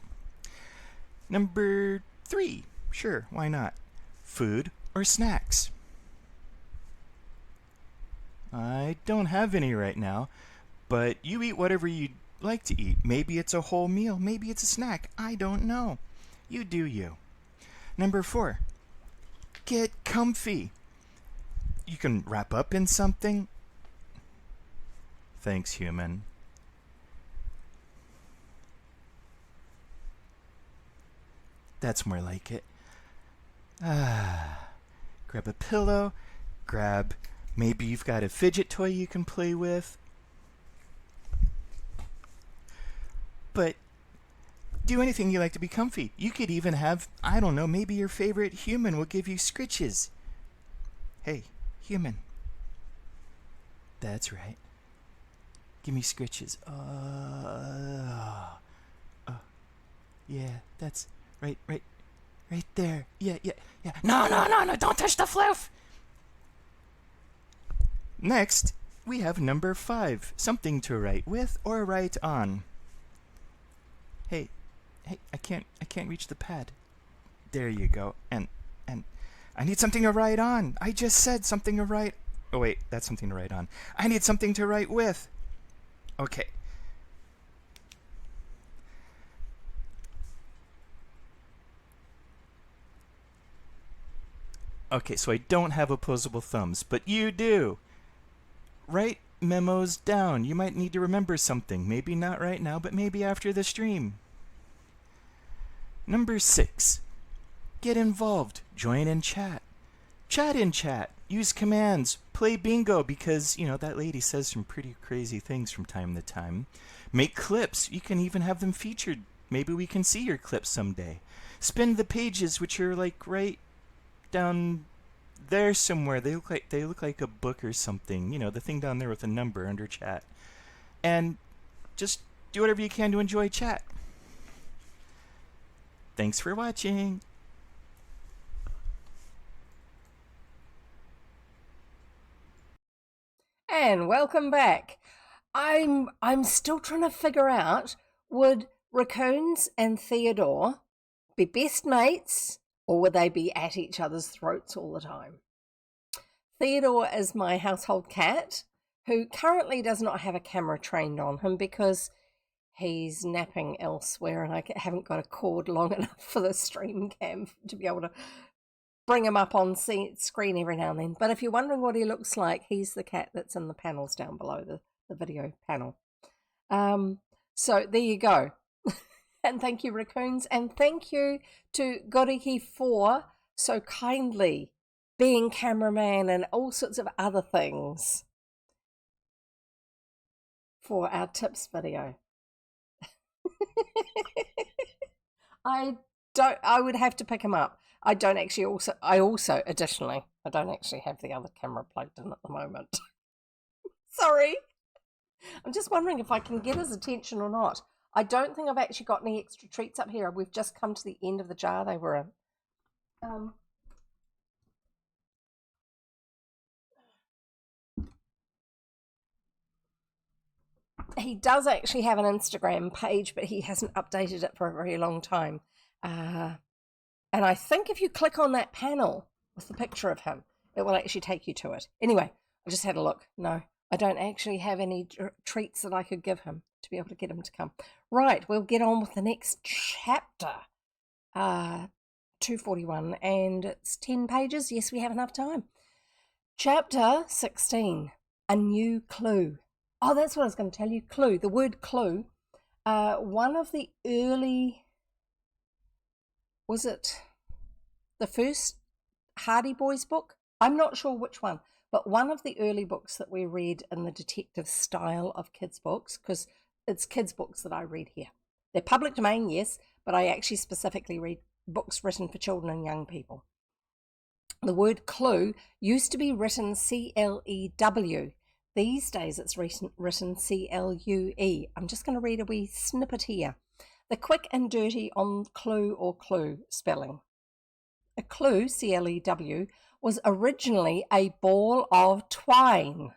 Number 3. Sure, why not? Food or snacks? I don't have any right now, but you eat whatever you'd like to eat. Maybe it's a whole meal, maybe it's a snack. I don't know. You do you. Number 4. Get comfy. You can wrap up in something. Thanks, human. That's more like it. Grab a pillow. Maybe you've got a fidget toy you can play with. But do anything you like to be comfy. You could even have, I don't know, maybe your favorite human will give you scritches. Hey, human. That's right. Give me scritches. Yeah, that's right there. Yeah. No, don't touch the floof. Next, we have number 5, something to write with or write on. Hey, I can't reach the pad. There you go. And I need something to write on. I just said something to write. Oh wait, that's something to write on. I need something to write with. Okay. Okay, so I don't have opposable thumbs, but you do. Write memos down. You might need to remember something. Maybe not right now, but maybe after the stream. Number 6. Get involved. Join in chat. Chat in chat. Use commands. Play bingo because, that lady says some pretty crazy things from time to time. Make clips. You can even have them featured. Maybe we can see your clips someday. Spin the pages, which are like right down there somewhere. They look like a book or something. You know, the thing down there with a number under chat. And just do whatever you can to enjoy chat. Thanks for watching. And welcome back. I'm still trying to figure out, would Raccoons and Theodore be best mates, or would they be at each other's throats all the time? Theodore is my household cat, who currently does not have a camera trained on him because he's napping elsewhere and I haven't got a cord long enough for the stream cam to be able to bring him up on screen every now and then. But if you're wondering what he looks like, he's the cat that's in the panels down below, the video panel. So there you go. And thank you, Raccoons, and thank you to Goriki for so kindly being cameraman and all sorts of other things for our tips video. I would have to pick him up. I don't actually additionally, I don't actually have the other camera plugged in at the moment. Sorry. I'm just wondering if I can get his attention or not. I don't think I've actually got any extra treats up here. We've just come to the end of the jar they were in. He does actually have an Instagram page, but he hasn't updated it for a very long time. And I think if you click on that panel with the picture of him, it will actually take you to it. Anyway, I just had a look. No, I don't actually have any treats that I could give him to be able to get him to come. Right, we'll get on with the next chapter. 241, and it's 10 pages. Yes, we have enough time. Chapter 16, A New Clue. Oh, that's what I was going to tell you. Clue, the word clue. One of the early, was it the first Hardy Boys book? I'm not sure which one, but one of the early books that we read in the detective style of kids' books, because it's kids' books that I read here. They're public domain, yes, but I actually specifically read books written for children and young people. The word clue used to be written C-L-E-W. These days it's written C-L-U-E. I'm just going to read a wee snippet here. The quick and dirty on clue or clue spelling. A clue, C-L-E-W, was originally a ball of twine,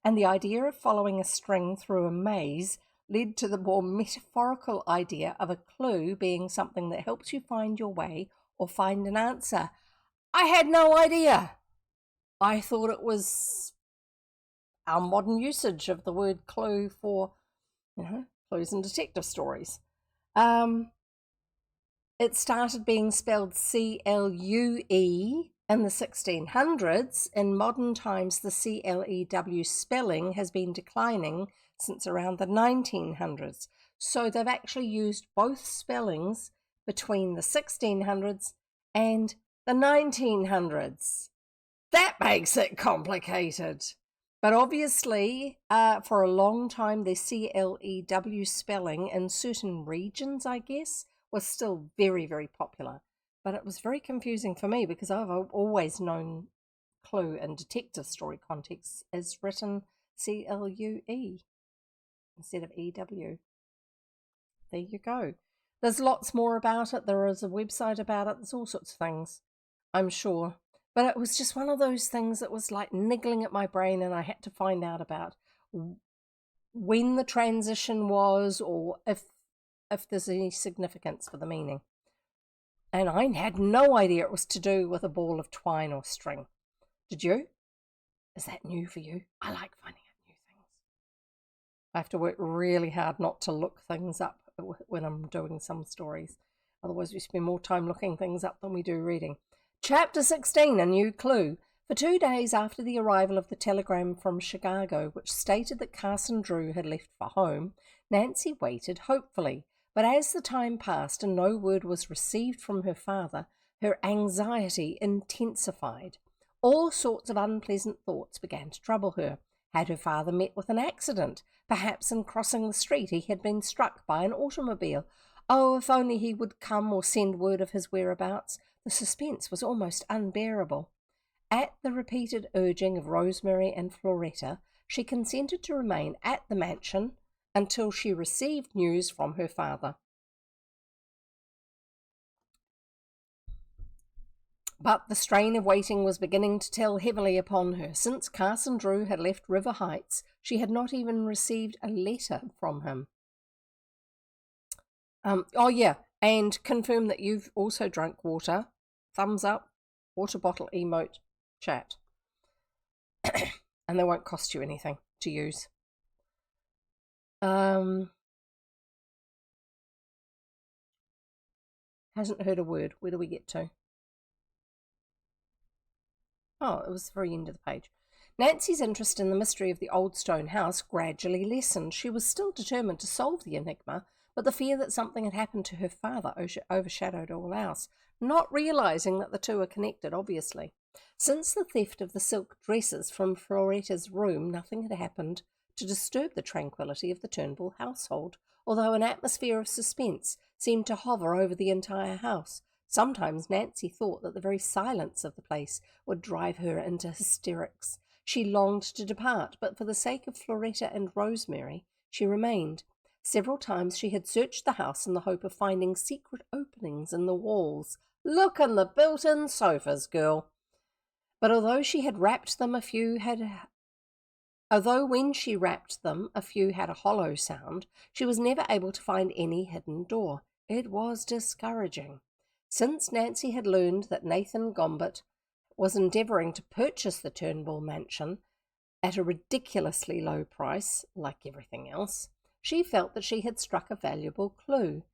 and the idea of following a string through a maze led to the more metaphorical idea of a clue being something that helps you find your way or find an answer. I had no idea. I thought it was our modern usage of the word clue for, clues in detective stories. It started being spelled C-L-U-E in the 1600s. In modern times, the C-L-E-W spelling has been declining since around the 1900s. So they've actually used both spellings between the 1600s and the 1900s. That makes it complicated. But obviously, for a long time, the C-L-E-W spelling in certain regions, I guess, was still very, very popular. But it was very confusing for me because I've always known clue in detective story contexts as written C-L-U-E instead of E-W. There you go. There's lots more about it. There is a website about it. There's all sorts of things, I'm sure. But it was just one of those things that was like niggling at my brain, and I had to find out about when the transition was, or if there's any significance for the meaning. And I had no idea it was to do with a ball of twine or string. Did you? Is that new for you? I like finding out new things. I have to work really hard not to look things up when I'm doing some stories. Otherwise we spend more time looking things up than we do reading. Chapter 16, A New Clue. For 2 days after the arrival of the telegram from Chicago, which stated that Carson Drew had left for home, Nancy waited hopefully. But as the time passed and no word was received from her father, her anxiety intensified. All sorts of unpleasant thoughts began to trouble her. Had her father met with an accident? Perhaps in crossing the street he had been struck by an automobile. Oh, if only he would come or send word of his whereabouts. The suspense was almost unbearable. At the repeated urging of Rosemary and Floretta, she consented to remain at the mansion until she received news from her father. But the strain of waiting was beginning to tell heavily upon her. Since Carson Drew had left River Heights, she had not even received a letter from him. And confirm that you've also drunk water. Thumbs up, water bottle emote, chat. And they won't cost you anything to use. Hasn't heard a word. Where do we get to? Oh, it was the very end of the page. Nancy's interest in the mystery of the old stone house gradually lessened. She was still determined to solve the enigma, but the fear that something had happened to her father overshadowed all else, not realizing that the two are connected, obviously. Since the theft of the silk dresses from Floretta's room, nothing had happened to disturb the tranquility of the Turnbull household, although an atmosphere of suspense seemed to hover over the entire house. Sometimes Nancy thought that the very silence of the place would drive her into hysterics. She longed to depart, but for the sake of Floretta and Rosemary, she remained. Several times she had searched the house in the hope of finding secret openings in the walls. Look in the built-in sofas, girl. But although when she rapped them, a few had a hollow sound, she was never able to find any hidden door. It was discouraging. Since Nancy had learned that Nathan Gombert was endeavouring to purchase the Turnbull mansion at a ridiculously low price, like everything else, she felt that she had struck a valuable clue.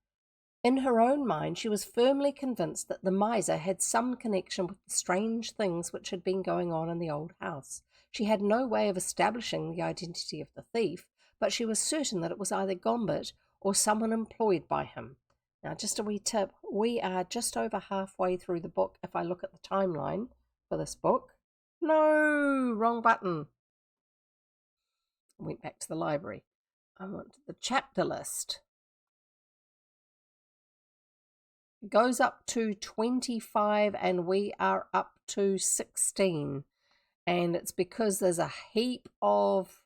In her own mind, she was firmly convinced that the miser had some connection with the strange things which had been going on in the old house. She had no way of establishing the identity of the thief, but she was certain that it was either Gombert or someone employed by him. Now, just a wee tip, we are just over halfway through the book if I look at the timeline for this book. No, wrong button. I went back to the library. I want the chapter list. It goes up to 25 and we are up to 16. And it's because there's a heap of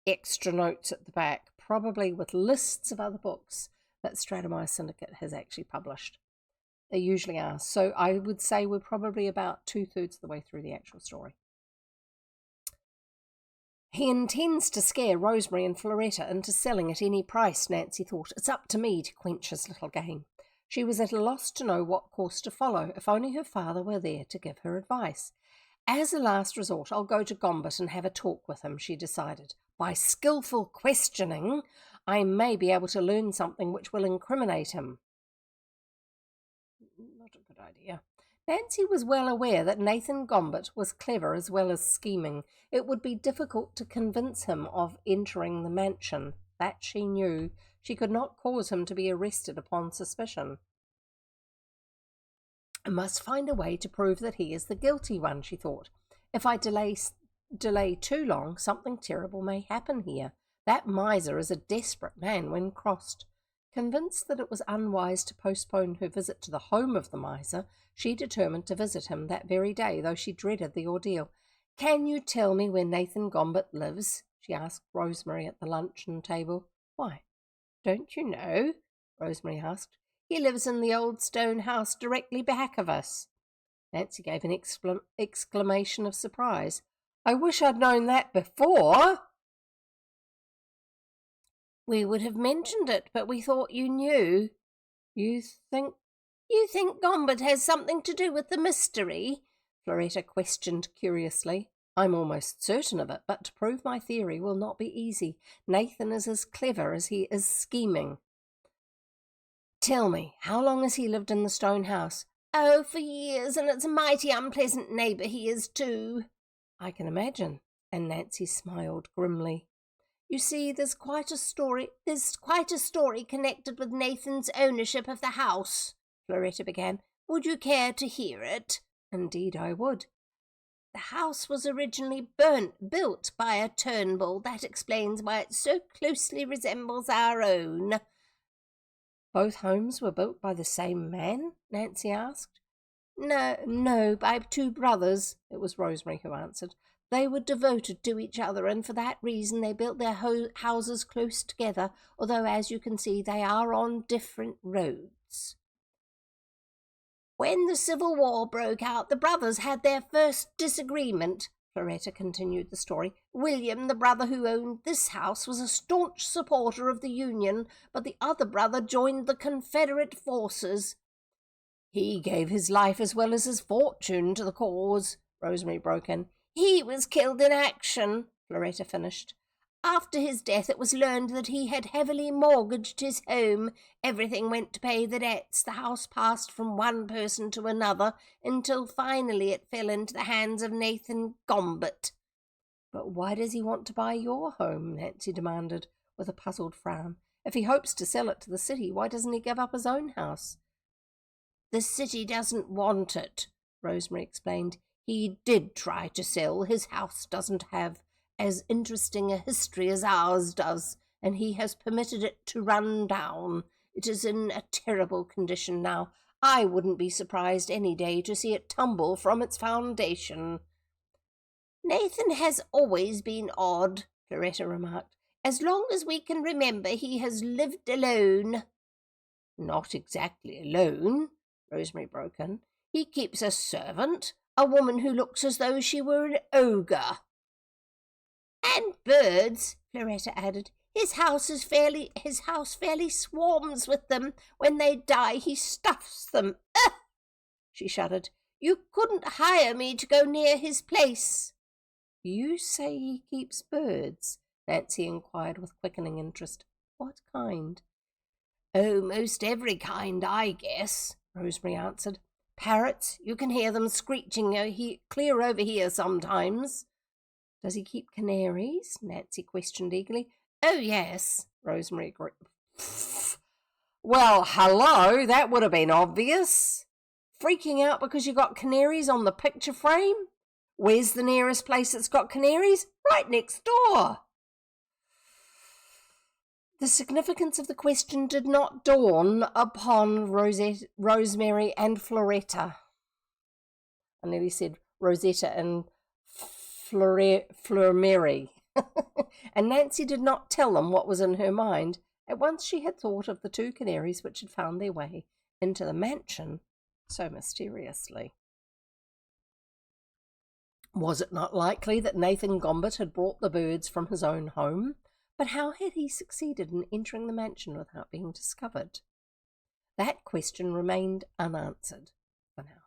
extra notes at the back, probably with lists of other books that Stratemeyer Syndicate has actually published. They usually are. So I would say we're probably about 2/3 of the way through the actual story. He intends to scare Rosemary and Floretta into selling at any price, Nancy thought. It's up to me to quench his little game. She was at a loss to know what course to follow, if only her father were there to give her advice. As a last resort, I'll go to Gombert and have a talk with him, she decided. By skillful questioning, I may be able to learn something which will incriminate him. Not a good idea. Nancy was well aware that Nathan Gombert was clever as well as scheming. It would be difficult to convince him of entering the mansion. That she knew. She could not cause him to be arrested upon suspicion. I must find a way to prove that he is the guilty one, she thought. If I delay too long, something terrible may happen here. That miser is a desperate man when crossed. Convinced that it was unwise to postpone her visit to the home of the miser, she determined to visit him that very day, though she dreaded the ordeal. Can you tell me where Nathan Gombert lives? She asked Rosemary at the luncheon table. Why, don't you know? Rosemary asked. He lives in the old stone house directly back of us. Nancy gave an exclamation of surprise. I wish I'd known that before. We would have mentioned it, but we thought you knew. You think Gombert has something to do with the mystery? Floretta questioned curiously. I'm almost certain of it, but to prove my theory will not be easy. Nathan is as clever as he is scheming. Tell me, how long has he lived in the stone house? Oh, for years, and it's a mighty unpleasant neighbour he is too. I can imagine, and Nancy smiled grimly. You see, there's quite a story connected with Nathan's ownership of the house, Floretta began. Would you care to hear it? Indeed I would. The house was originally built by a Turnbull. That explains why it so closely resembles our own. Both homes were built by the same man? Nancy asked. No, by two brothers. It was Rosemary who answered. They were devoted to each other, and for that reason they built their houses close together, although, as you can see, they are on different roads. When the Civil War broke out, the brothers had their first disagreement. Floretta continued the story. William, the brother who owned this house, was a staunch supporter of the Union, but the other brother joined the Confederate forces. He gave his life as well as his fortune to the cause, Rosemary broke in. He was killed in action, Floretta finished. After his death, it was learned that he had heavily mortgaged his home. Everything went to pay the debts. The house passed from one person to another until finally it fell into the hands of Nathan Gombert. But why does he want to buy your home? Nancy demanded, with a puzzled frown. If he hopes to sell it to the city, why doesn't he give up his own house? The city doesn't want it, Rosemary explained. He did try to sell. His house doesn't have as interesting a history as ours does, and he has permitted it to run down. It is in a terrible condition now. I wouldn't be surprised any day to see it tumble from its foundation. Nathan has always been odd, Floretta remarked. As long as we can remember, he has lived alone. Not exactly alone, Rosemary broke in. He keeps a servant, a woman who looks as though she were an ogre. And birds, Floretta added. His house fairly swarms with them. When they die, he stuffs them. Ugh! She shuddered. You couldn't hire me to go near his place. You say he keeps birds? Nancy inquired with quickening interest. What kind? Oh, most every kind, I guess, Rosemary answered. Parrots, you can hear them screeching clear over here sometimes. Does he keep canaries? Nancy questioned eagerly. Oh, yes, Rosemary agreed. Well, hello, that would have been obvious. Freaking out because you got canaries on the picture frame? Where's the nearest place that's got canaries? Right next door. The significance of the question did not dawn upon Rosemary and Floretta. I nearly said Rosetta and Fleur-Mary. And Nancy did not tell them what was in her mind. At once she had thought of the two canaries which had found their way into the mansion so mysteriously. Was it not likely that Nathan Gombert had brought the birds from his own home? But how had he succeeded in entering the mansion without being discovered? That question remained unanswered for now.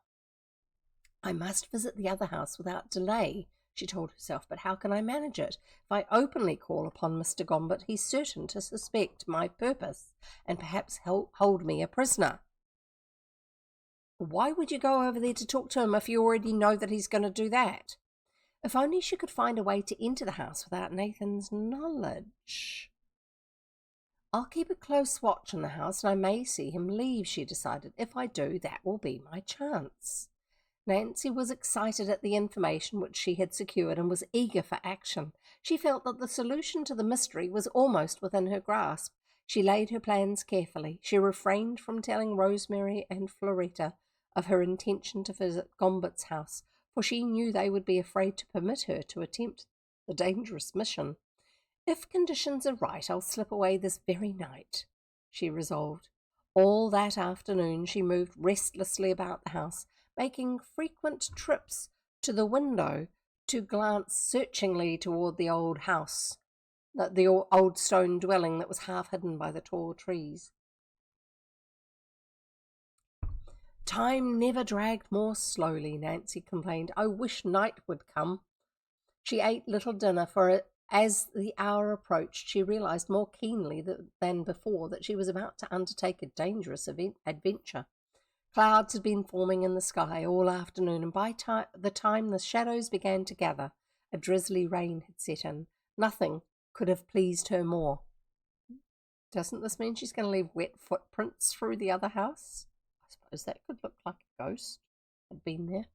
I must visit the other house without delay, she told herself, but how can I manage it? If I openly call upon Mr. Gombert, he's certain to suspect my purpose and perhaps hold me a prisoner. Why would you go over there to talk to him if you already know that he's going to do that? If only she could find a way to enter the house without Nathan's knowledge. I'll keep a close watch on the house, and I may see him leave, she decided. If I do, that will be my chance. Nancy was excited at the information which she had secured and was eager for action. She felt that the solution to the mystery was almost within her grasp. She laid her plans carefully. She refrained from telling Rosemary and Floretta of her intention to visit Gombert's house, for she knew they would be afraid to permit her to attempt the dangerous mission. If conditions are right, I'll slip away this very night, she resolved. All that afternoon she moved restlessly about the house, making frequent trips to the window to glance searchingly toward the old house, the old stone dwelling that was half hidden by the tall trees. Time never dragged more slowly, Nancy complained. I wish night would come. She ate little dinner, for as the hour approached, she realized more keenly than before that she was about to undertake a dangerous adventure. Clouds had been forming in the sky all afternoon, and by the time the shadows began to gather, a drizzly rain had set in. Nothing could have pleased her more. Doesn't this mean she's going to leave wet footprints through the other house? I suppose that could look like a ghost had been there.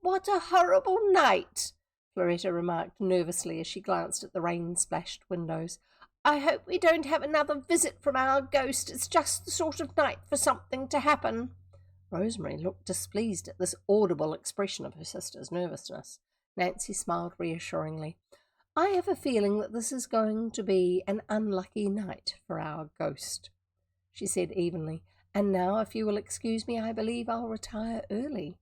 What a horrible night, Floretta remarked nervously as she glanced at the rain-splashed windows. I hope we don't have another visit from our ghost. It's just the sort of night for something to happen. Rosemary looked displeased at this audible expression of her sister's nervousness. Nancy smiled reassuringly. I have a feeling that this is going to be an unlucky night for our ghost, she said evenly. And now, if you will excuse me, I believe I'll retire early.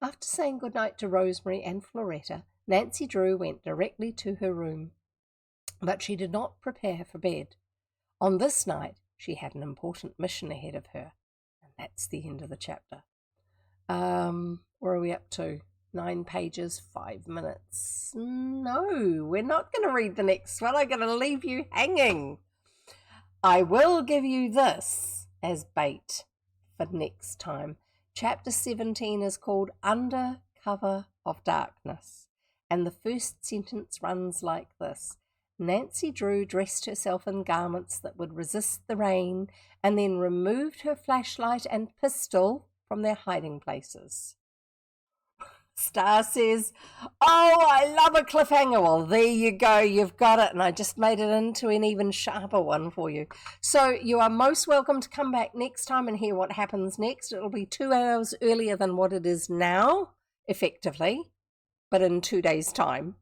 After saying good night to Rosemary and Floretta, Nancy Drew went directly to her room. But she did not prepare for bed. On this night, she had an important mission ahead of her. And that's the end of the chapter. Where are we up to? 9 pages, 5 minutes. No, we're not going to read the next one. I'm going to leave you hanging. I will give you this as bait for next time. Chapter 17 is called Under Cover of Darkness. And the first sentence runs like this. Nancy Drew dressed herself in garments that would resist the rain and then removed her flashlight and pistol from their hiding places. Star says, oh, I love a cliffhanger. Well, there you go. You've got it. And I just made it into an even sharper one for you. So you are most welcome to come back next time and hear what happens next. It'll be 2 hours earlier than what it is now, effectively, but in 2 days' time.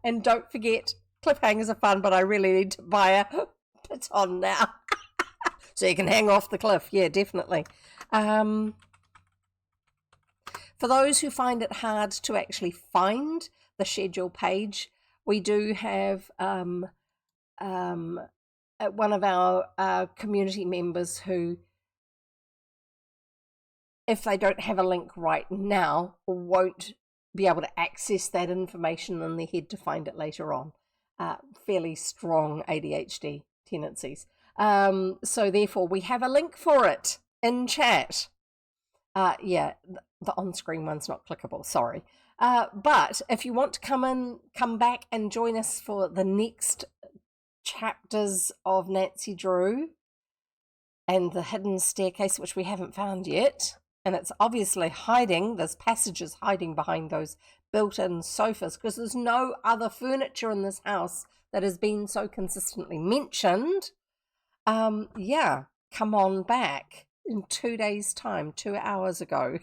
And don't forget, cliffhangers are fun, but I really need to buy a baton now. So you can hang off the cliff. Yeah, definitely. For those who find it hard to actually find the schedule page, we do have one of our community members who, if they don't have a link right now, won't be able to access that information in their head to find it later on. Fairly strong ADHD tendencies. So therefore, we have a link for it in chat. Yeah, the on-screen one's not clickable, sorry. But if you want to come back and join us for the next chapters of Nancy Drew and the hidden staircase, which we haven't found yet, and it's obviously hiding, there's passages hiding behind those built-in sofas, because there's no other furniture in this house that has been so consistently mentioned. Yeah, come on back in 2 days' time, 2 hours ago.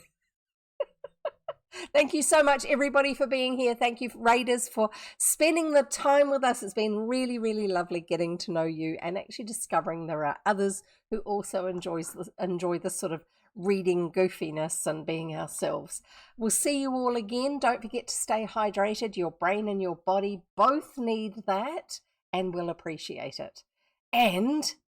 Thank you so much, everybody, for being here. Thank you, Raiders, for spending the time with us. It's been really, really lovely getting to know you and actually discovering there are others who also enjoy this sort of reading goofiness and being ourselves. We'll see you all again. Don't forget to stay hydrated. Your brain and your body both need that, and we'll appreciate it. And